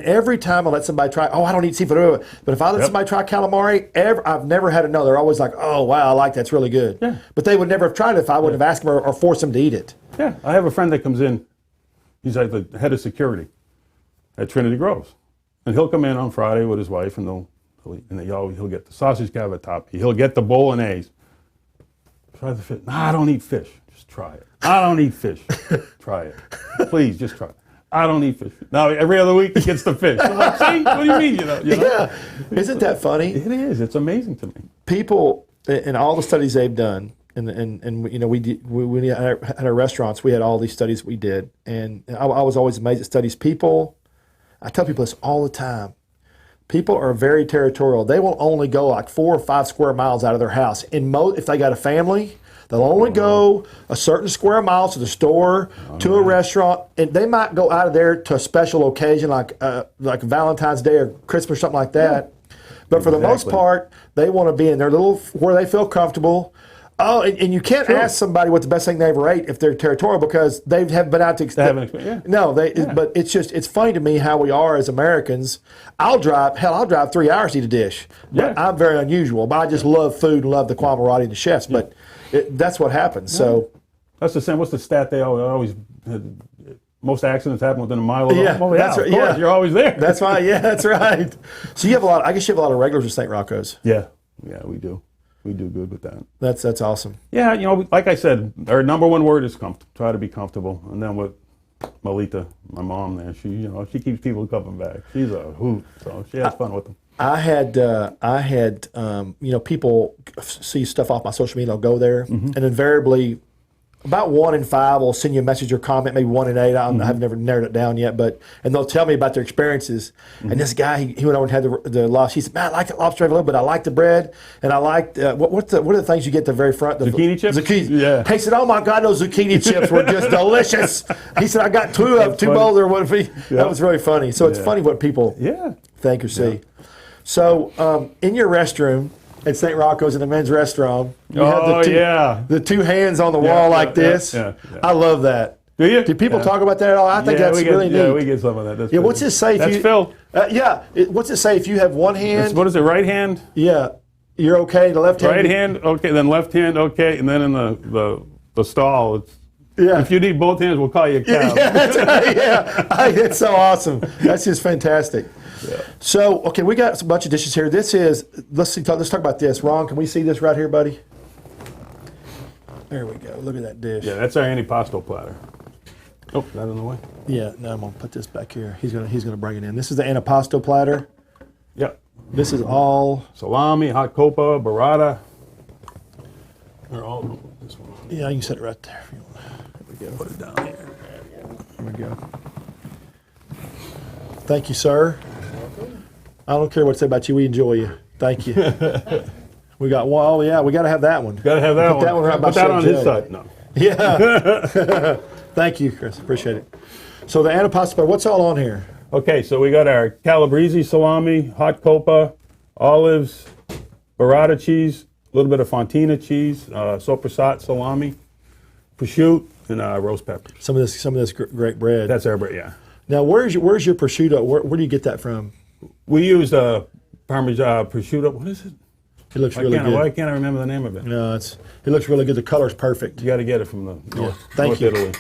every time I let somebody try, I don't eat seafood, but if I let somebody try calamari, I've never had a no. They're always like, oh wow, I like that. It's really good. Yeah. But they would never have tried it if I wouldn't have asked them or forced them to eat it. Yeah, I have a friend that comes in. He's like the head of security at Trinity Groves, and he'll come in on Friday with his wife, and he'll get the sausage cavatappi. He'll get the bolognese. Try the fish. Nah, I don't eat fish. Just try it. I don't eat fish. Try it. Please, just try it. I don't eat fish. Now, every other week he gets the fish. I'm like, see, what do you mean? Yeah. Isn't that funny? It is. It's amazing to me. People, in all the studies they've done, and we at our restaurants, we had all these studies we did. And I was always amazed at studies. I tell people this all the time. People are very territorial. They will only go like 4 or 5 square miles out of their house. If they got a family, they'll only go a certain square miles to the store, to a restaurant, and they might go out of there to a special occasion like Valentine's Day or Christmas or something like that. But for the most part, they want to be in their little where they feel comfortable. Oh, and you can't ask somebody what the best thing they ever ate if they're territorial because they have been out to. No, but it's funny to me how we are as Americans. I'll drive 3 hours to eat a dish. But I'm very unusual. But I just love food and love the camaraderie of the chefs. But that's what happens. So that's the same. What's the stat they always? Most accidents happen within a mile of the home. That's right. Of course, you're always there. That's right. Yeah, that's right. So you have a lot. I guess you have a lot of regulars at Saint Roccos. Yeah, we do. We do good with that. That's awesome. Yeah, like I said, our number one word is try to be comfortable, and then with Margarita, my mom there, she keeps people coming back. She's a hoot, so she has fun with them. I had people see stuff off my social media. I'll go there, and invariably, about 1 in 5 will send you a message or comment, maybe 1 in 8. I've never narrowed it down yet, and they'll tell me about their experiences. And this guy, he went over and had the lobster. He said, "Man, I like the lobster ravioli, but I like the bread, and I like what are the things you get at the very front? The zucchini chips. Zucchini. Yeah. He said, "Oh my God, those zucchini chips were just delicious." He said, "I got two bowls or what?" That was really funny. So it's funny what people think or see. So in your restroom at Saint Roccos in the men's restaurant, you have the two hands on the wall like this. Yeah. I love that. Do you? Do people talk about that at all? I think that's really neat. Yeah, we get some of that. That's what's it say? That's Phil. What's it say if you have one hand? What is it? Right hand. Yeah, you're okay. The left hand. Right hand. Okay. Then left hand. Okay. And then in the stall, it's. Yeah. If you need both hands, we'll call you a cow. Yeah, that's right. It's so awesome. That's just fantastic. Yeah. So, okay, we got a bunch of dishes here. This is, let's talk about this. Ron, can we see this right here, buddy? There we go. Look at that dish. Yeah, that's our Antipasto Platter. Oh, that in the way? Yeah, no, I'm going to put this back here. He's gonna bring it in. This is the Antipasto Platter. Yep. This is all... salami, hot copa, burrata. They're all this one. Yeah, you can set it right there. There we go. Put it down here. There we go. Thank you, sir. I don't care what to say about you. We enjoy you. Thank you. We got one. Oh, yeah. We got to have that one. Got to have that one. Put that one right by Put that on his side. No. Yeah. Thank you, Chris. Appreciate it. So the Antipasto, what's all on here? Okay, so we got our calabrese salami, hot copa, olives, burrata cheese, a little bit of fontina cheese, sopressat salami, prosciutto, and roast peppers. Some of this great bread. That's our bread, yeah. Now, where's your prosciutto? Where do you get that from? We use Parmesan prosciutto. What is it? It looks really good. Why can't I remember the name of it? No, it looks really good. The color's perfect. You got to get it from the North Italy.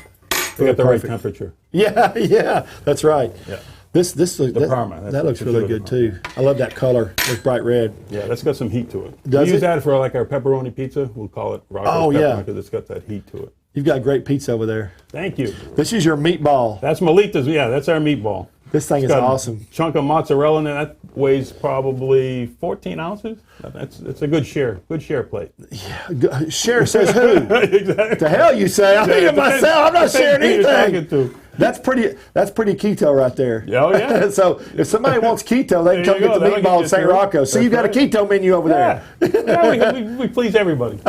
We got the right temperature. Yeah, that's right. Yeah. Parma. That looks really good too. I love that color. It's bright red. Yeah, that's got some heat to it. Does we use that for like our pepperoni pizza. We'll call it Rocco's pepperoni because it's got that heat to it. You've got great pizza over there. Thank you. This is your meatball. That's Melita's. Yeah, that's our meatball. This thing is awesome. A chunk of mozzarella in it. That weighs probably 14 ounces. It's a good share plate. Yeah. Share says who? Exactly. The hell you say? I'm eating myself. I'm not sharing anything. That's pretty keto right there. Oh, yeah. So if somebody wants keto, they can come get the meatball at Saint Roccos. So you've got a keto menu over there. Yeah, we please everybody.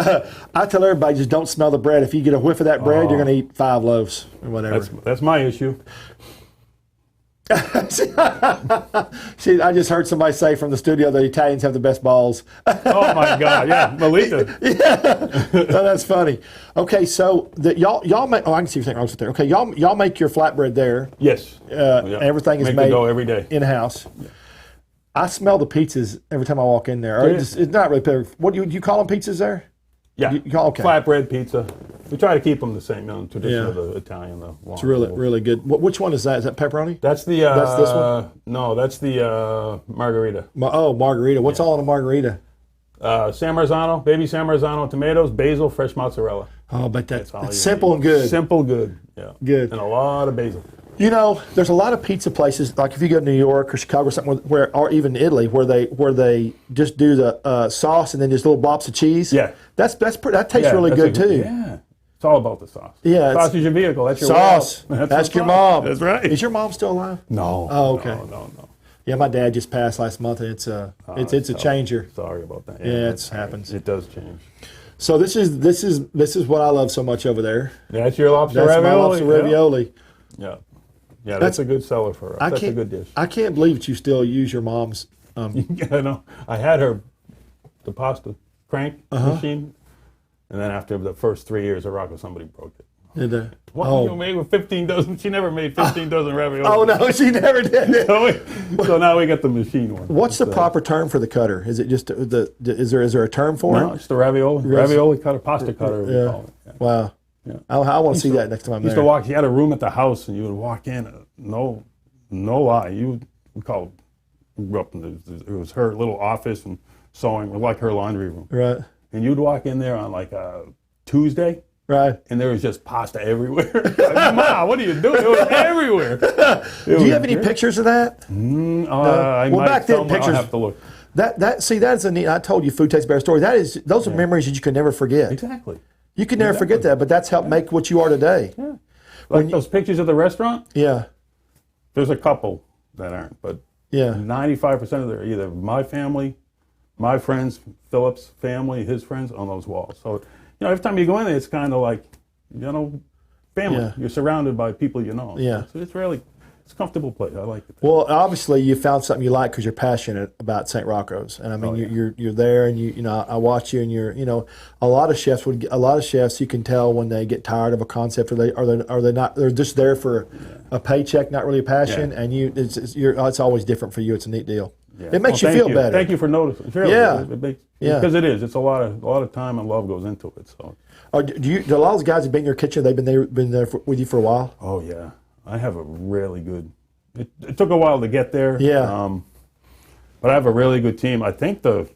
I tell everybody, just don't smell the bread. If you get a whiff of that bread, you're going to eat 5 loaves or whatever. That's my issue. See, I just heard somebody say from the studio that Italians have the best balls. Oh my God! Yeah, Melita. Yeah, oh, that's funny. Okay, so y'all make. Oh, I can see everything else there. Okay, y'all make your flatbread there. Yes. Everything is make made the dough every day in house. Yeah. I smell the pizzas every time I walk in there. It's not really. What do you call them? Pizzas there? Yeah. Okay. Flatbread pizza. We try to keep them the same, tradition of the Italian. It's really good. Which one is that? Is that pepperoni? That's the. That's this one. No, that's the Margarita. Margarita. What's all in a margarita? San Marzano, baby San Marzano tomatoes, basil, fresh mozzarella. Oh, but that's simple and good. Simple, good. Yeah. Good. And a lot of basil. There's a lot of pizza places, like if you go to New York or Chicago or something, or even Italy, where they just do the sauce and then just little blobs of cheese. Yeah. That tastes really good too. Yeah. It's all about the sauce. Yeah. Sauce is your vehicle. That's your sauce. That's your mom. That's right. Is your mom still alive? No. Oh, okay. No. Yeah, my dad just passed last month, and it's a changer. Sorry about that. Yeah, it happens. It does change. So this is what I love so much over there. That's your lobster ravioli. That's my lobster ravioli. Yeah. Yeah, that's a good seller for us. That's a good dish. I can't believe that you still use your mom's. Yeah, I know. I had the pasta crank machine, and then after the first 3 years of Rocco, somebody broke it. What you made with 15 dozen? She never made 15 dozen ravioli. Oh no, she never did. So now we got the machine one. What's the proper term for the cutter? Is it just is there a term for it? No, it's the ravioli. Ravioli cutter, pasta cutter. We call it. Yeah. Wow. Yeah. I want to see that next time I'm there. Used to walk. He had a room at the house, and you would walk in. No lie. We call it. Grew up in it was her little office and sewing, like her laundry room. Right. And you'd walk in there on like a Tuesday. Right. And there was just pasta everywhere. Like, Ma, what are you doing? It was everywhere. Do you have any pictures of that? No. Back then, pictures. I'll have to look. That's a neat. I told you, food tastes better story. Those are memories that you can never forget. Exactly. You can never forget that, but that's helped make what you are today. Yeah. Like those pictures of the restaurant? Yeah. There's a couple that aren't, but 95% of them are either my family, my friends, Philip's family, his friends on those walls. So, every time you go in there, it's kind of like, family. Yeah. You're surrounded by people you know. Yeah. So it's it's a comfortable place. I like it. Well, obviously you found something you like because you're passionate about Saint Roccos, and I mean you're there, and I watch you, and you're a lot of chefs you can tell when they get tired of a concept, or they not, they're just there for a paycheck, not really a passion, and it's always different for you. It's a neat deal. Yeah. It makes you feel better. Thank you for noticing. Really, because it is. It's a lot of time and love goes into it. So. Do a lot of those guys have been in your kitchen? They've been there with you for a while. Oh yeah. I have a really good. It took a while to get there. Yeah. But I have a really good team. I think the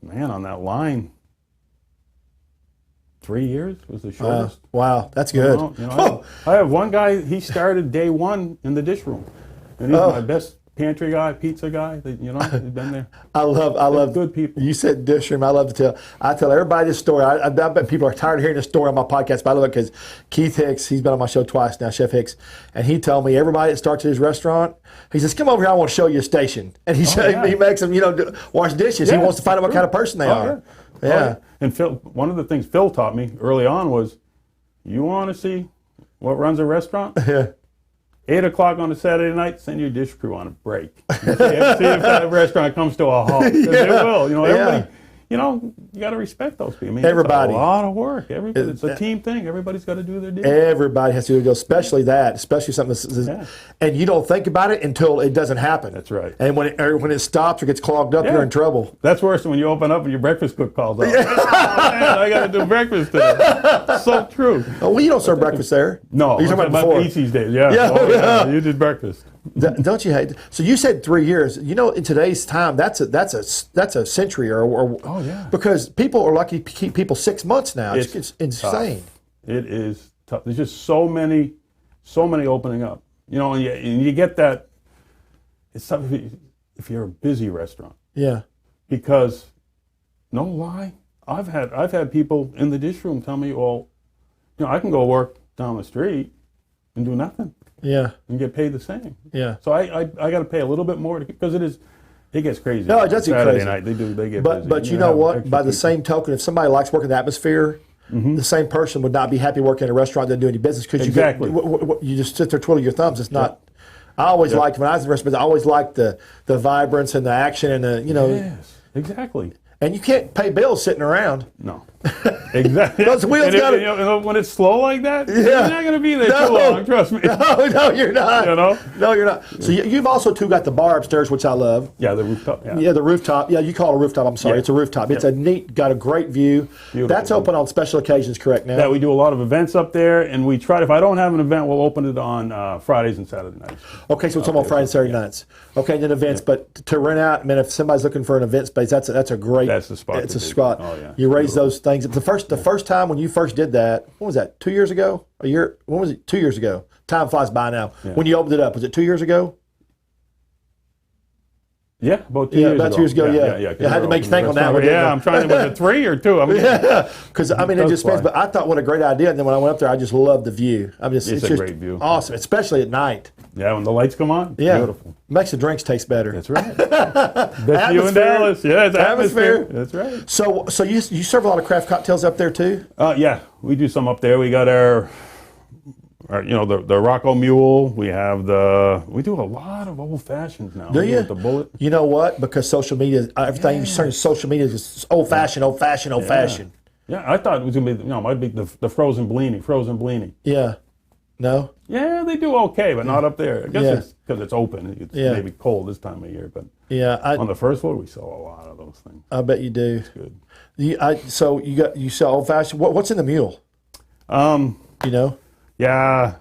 man on that line, 3 years was the shortest. Wow, that's good. I have one guy. He started day one in the dish room, and he's my best pantry guy, pizza guy. He's been there. I love good people. You said dish room. I tell everybody this story. I bet people are tired of hearing this story on my podcast, but I love it because Keith Hicks, he's been on my show twice now, Chef Hicks, and he told me everybody that starts at his restaurant, he says, "Come over here, I want to show you a station," and he makes them wash dishes. He wants to find out what kind of person they are. Yeah. And Phil, one of the things Phil taught me early on was, you want to see what runs a restaurant? 8 o'clock on a Saturday night, send your dish crew on a break. See if that restaurant comes to a halt. Because it will. Everybody, you got to respect those people. I mean, everybody. It's a lot of work. It's a team thing. Everybody's got to do their deal. Everybody has to do it, especially something and you don't think about it until it doesn't happen. That's right. And when it stops or gets clogged up, you're in trouble. That's worse than when you open up and your breakfast cook calls out. Oh, man, I got to do breakfast today. So true. Oh, well, you don't serve breakfast there. No. You're talking about before. These days, yeah. You did breakfast. Don't you hate? So you said 3 years. In today's time, that's a century or because people are lucky to keep people 6 months now. It's insane. Tough. It is tough. There's just so many opening up. And you get that. It's tough if you're a busy restaurant. Yeah. Because, no lie, I've had people in the dish room tell me, well, I can go work down the street and do nothing. Yeah. And get paid the same. Yeah. So I got to pay a little bit more because it gets crazy. No, it does get Saturday crazy. night they get but busy. But you know what? By the same token, if somebody likes working the atmosphere, the same person would not be happy working in a restaurant that doesn't do any business because you just sit there twiddling your thumbs. It's not. I always liked when I was in restaurants. I always liked the vibrance and the action and the Yes, exactly. And you can't pay bills sitting around. No. Exactly. Those wheels got to... when it's slow like that, you're not going to be there too long, trust me. No, you're not. No, you're not. So Yeah. you've also got the bar upstairs, which I love. Yeah, the rooftop. Yeah, the rooftop. Yeah, you call it a rooftop. I'm sorry. It's a rooftop. It's a neat, got a great view. Beautiful. That's open on special occasions, correct now? Yeah, we do a lot of events up there, and we try, if I don't have an event, we'll open it on Fridays and Saturday nights. Okay, so it's on Friday and Saturday nights. Okay, and then events, but to rent out, I mean, if somebody's looking for an event space, that's a great... That's the spot. It's a spot. Oh, yeah. You raise those things. The first time when you first did that, what was that, 2 years ago? A year? When was it? 2 years ago. Time flies by now. Yeah. When you opened it up, was it 2 years ago? Yeah, about 2 years ago. About 2 years ago, yeah. I had to make think on that one. Yeah, I'm trying to, was it 3 or 2? Because, it just depends. But I thought, what a great idea. And then when I went up there, I just loved the view. It's a just great view. Awesome, especially at night. Yeah, when the lights come on, beautiful. Makes the drinks taste better. That's right. Best view in Dallas. Yeah, it's atmosphere. That's right. So you serve a lot of craft cocktails up there too? Yeah, we do some up there. We got our the Rocco Mule. We do a lot of old fashions now. Do you? With the bullet. You know what? Because social media, everything you turn to social media is old fashioned. Yeah, I thought it was gonna be might be the frozen blini. Yeah. No? Yeah, they do okay, but not up there. I guess it's because it's open. It's maybe cold this time of year, but on the first floor we sell a lot of those things. I bet you do. It's good. So you sell old fashioned. What's in the mule? Yeah.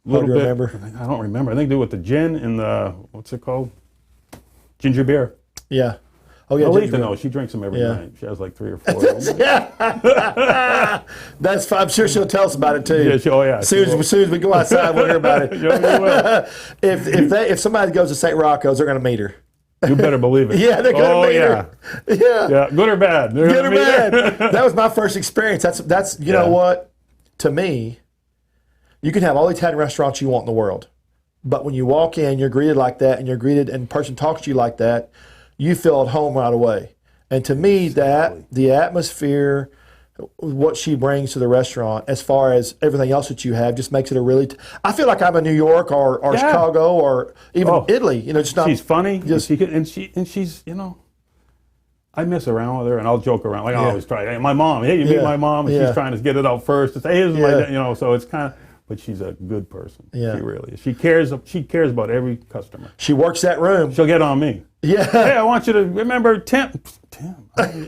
Little bit. Remember? I don't remember. I think they do with the gin and the what's it called? Ginger beer. Yeah. Oh yeah. Alita, no, she drinks them every night. She has like 3 or 4. That's fine. I'm sure she'll tell us about it too. Yeah, As soon as we go outside, we'll hear about it. We will. If somebody goes to Saint Roccos, they're going to meet her. You better believe it. Yeah, they're good yeah. Yeah, good or bad. Good or bad. That was my first experience. That's you know what? To me, you can have all the Italian restaurants you want in the world, but when you walk in, you're greeted like that, and the person talks to you like that, you feel at home right away. And to me, that the atmosphere, what she brings to the restaurant, as far as everything else that you have, just makes it a really. I feel like I'm in New York or Chicago or even Italy. You know, just not. She's funny, and she's I mess around with her, and I'll joke around. Like I always try. Hey, my mom. Hey, you meet my mom, and she's trying to get it out first. To say, hey, this is my. So it's kind of. But she's a good person. Yeah. She really is. She cares about every customer. She works that room. She'll get on me. Yeah. Hey, I want you to remember Tim.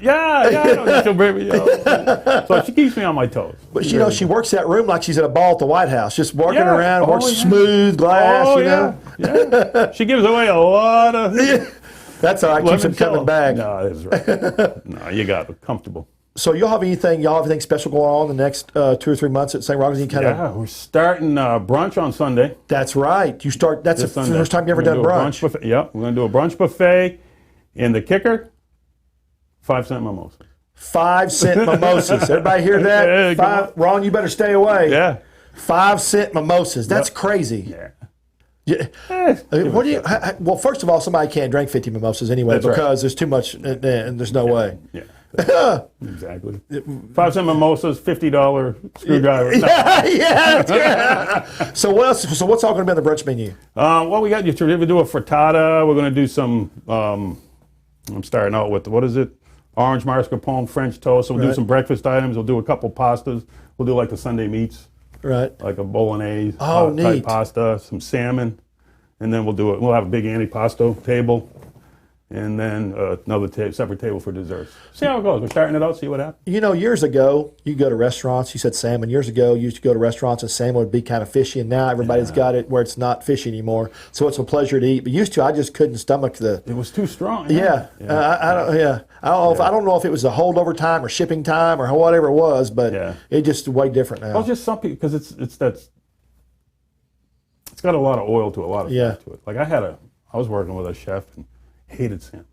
Yeah. She'll bring me, So she keeps me on my toes. But she works that room like she's at a ball at the White House, just walking around, works smooth glass, Yeah. She gives away a lot of... That's all right. Keeps them coming back. No, that's right. No, you got it. Comfortable. So y'all have anything special going on in the next 2 or 3 months at Saint Roccos? We're starting brunch on Sunday. That's right. You start. That's the first time you ever done brunch. We're going to do a brunch buffet. And the kicker, 5-cent mimosas. 5-cent mimosas. Everybody hear that? Ron, you better stay away. Yeah. 5-cent mimosas. That's crazy. Yeah. What do you? Well, first of all, somebody can't drink 50 mimosas anyway because there's too much, and there's no way. Yeah. Exactly. 5-cent mimosas, $50 screwdriver. Yeah. So what else? So what's all going to be on the brunch menu? Well, we do a frittata. We're going to do some. I'm starting out with what is it? Orange mascarpone French toast. So we'll do some breakfast items. We'll do a couple pastas. We'll do like the Sunday meats. Right. Like a bolognese type pasta, some salmon, and then we'll have a big antipasto table. And then another separate table for desserts. See how it goes. We're starting it out, see what happens. You know, years ago, you go to restaurants, you said salmon. Years ago, you used to go to restaurants and salmon would be kind of fishy, and now everybody's got it where it's not fishy anymore. So it's a pleasure to eat. But used to, I just couldn't stomach the... It was too strong. I don't know if it was the holdover time or shipping time or whatever it was, but it's just way different now. Well, just some people, because it's got a lot of oil to it, a lot of fat to it. Like I was working with a chef and hated salmon.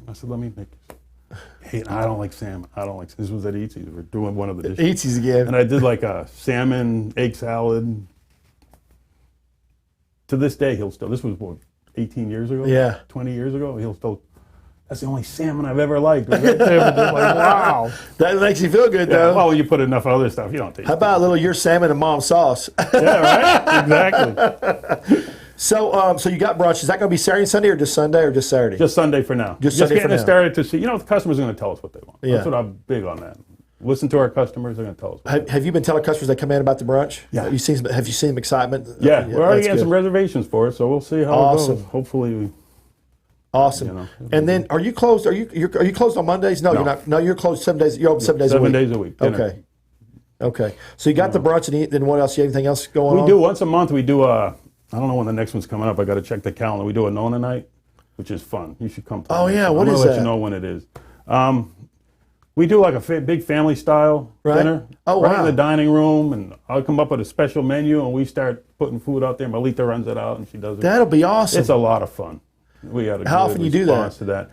I said, let me make this. I don't like salmon. This was at Eatsy's. We were doing one of the dishes. Eatsy's again. And I did like a salmon egg salad. To this day, this was what, 18 years ago? Yeah. 20 years ago? That's the only salmon I've ever liked. Like, wow. That makes you feel good, though. Well, you put enough other stuff, you don't taste it. How about a little your salmon and mom's sauce? Yeah, right? Exactly. So you got brunch. Is that going to be Saturday and Sunday or just Sunday or just Saturday? Just Sunday for now. Just Sunday getting for now. Started to see. The customers are going to tell us what they want. That's what I'm big on that. Listen to our customers. They're going to tell us. Have you been telling customers that come in about the brunch? Yeah. Have you seen some excitement? Yeah. We're already getting some rereservations for it, so we'll see how it goes. Hopefully. Awesome. And then, are you closed? Are you closed on Mondays? No, you're not. No, you're closed 7 days. You're open 7 days a week. 7 days a week. Okay. Okay. So you got the brunch and eat. Then what else? You have anything else going on? We do once a month. We do I don't know when the next one's coming up. I got to check the calendar. We do a Nona night, which is fun. You should come. Oh yeah, what is that? I'm gonna let you know when it is. We do like a big family style dinner. Oh wow! Right in the dining room, and I'll come up with a special menu, and we start putting food out there. Malita runs it out, and she does it. That'll be awesome. It's a lot of fun. We got a How often you do that? To that.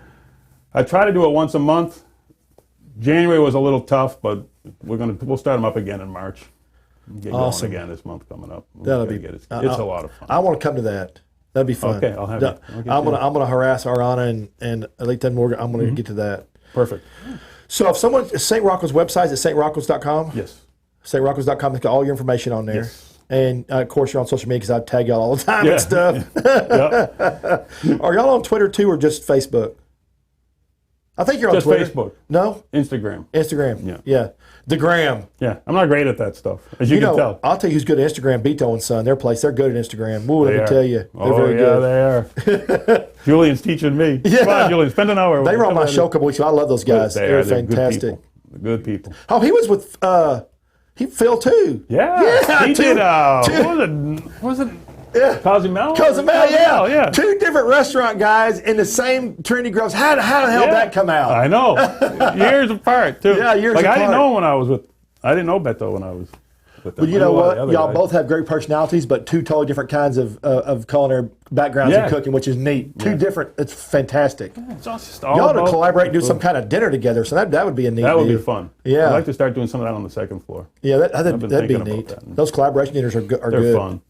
I try to do it once a month. January was a little tough, but we'll start them up again in March. Get going again this month coming up. That'll be it's a lot of fun. I want to come to that. That'd be fun. Okay, I'll have it. I'm gonna harass Arana and Alita Morgan. I'm gonna get to that. Perfect. So if Saint Roccos website is at saintroccos.com. Yes. saintroccos.com. It's got all your information on there. Yes. And of course you're on social media because I tag y'all all the time and stuff. Are y'all on Twitter too or just Facebook? I think you're on Twitter. Just Facebook. No? Instagram. Yeah. The gram. Yeah. I'm not great at that stuff, as you can tell. I'll tell you who's good at Instagram. Beto and Son. They're good at Instagram. Ooh, let me tell you. They're very good. They are. Julian's teaching me. Yeah. Come on, Julian, spend an hour. They were on my show a couple weeks ago. I love those guys. They're fantastic. Good people. Oh, he was with Phil too. Yeah. He did. What was it? Yeah. Cozumel, yeah. Two different restaurant guys in the same Trinity Groves. How the hell did that come out? I know. Years apart, too. Yeah, years apart. I didn't know Beto when I was. with them. Well, you know what? Y'all both have great personalities, but two totally different kinds of culinary backgrounds in cooking, which is neat. Two different. It's fantastic. It's just all y'all ought to collaborate and do some kind of dinner together. So that would be a neat. That would be fun. Yeah, I'd like to start doing some of that on the second floor. Yeah, that'd be neat. Those collaboration dinners are good. They're fun.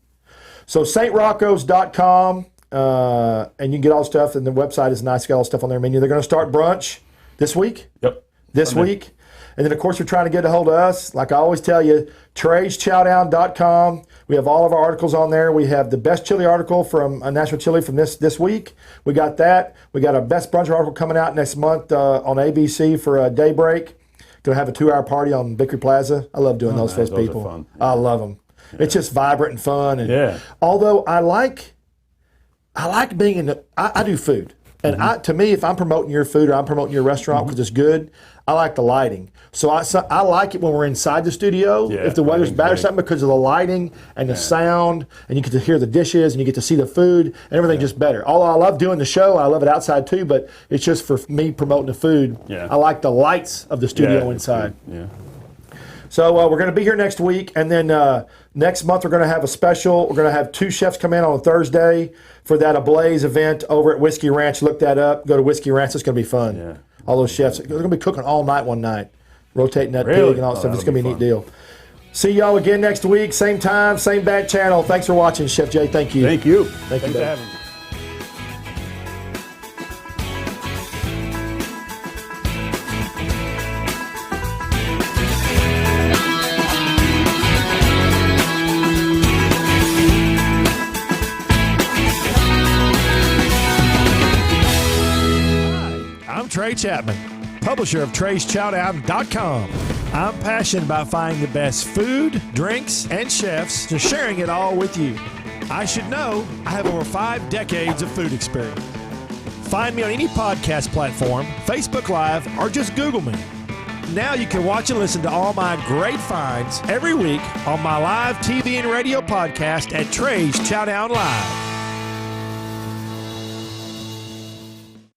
So saintroccos.com, and you can get all the stuff. And the website is nice. Got all the stuff on their menu. They're going to start brunch this week. Yep. This week. And then, of course, you're trying to get a hold of us. Like I always tell you, Trey'sChowdown.com. We have all of our articles on there. We have the best chili article from National Chili from this week. We got that. We got our best brunch article coming out next month on ABC for Daybreak. Going to have a 2-hour party on Bickery Plaza. I love doing those for those people. Are fun. I love them. Yeah. It's just vibrant and fun. And although I like being in the, I do food. And to me, if I'm promoting your food or I'm promoting your restaurant because it's good, I like the lighting. So I like it when we're inside the studio, if the weather's bad or something, because of the lighting and the sound, and you get to hear the dishes and you get to see the food and everything just better. Although I love doing the show, I love it outside too, but it's just for me promoting the food. I like the lights of the studio inside. So we're going to be here next week, and then next month we're going to have a special. We're going to have 2 chefs come in on a Thursday for that Ablaze event over at Whiskey Ranch. Look that up. Go to Whiskey Ranch. It's going to be fun. All those chefs, they're going to be cooking all night one night, rotating that pig and all that stuff. It's going to be a neat deal. See y'all again next week, same time, same bad channel. Thanks for watching, Chef Jay. Thank you. Thank you. Thanks for having me. Trey Chapman, publisher of Trey'sChowdown.com. I'm passionate about finding the best food, drinks, and chefs and sharing it all with you. I should know I have over 5 decades of food experience. Find me on any podcast platform, Facebook Live, or just Google me. Now you can watch and listen to all my great finds every week on my live TV and radio podcast at Trey's Chowdown Live.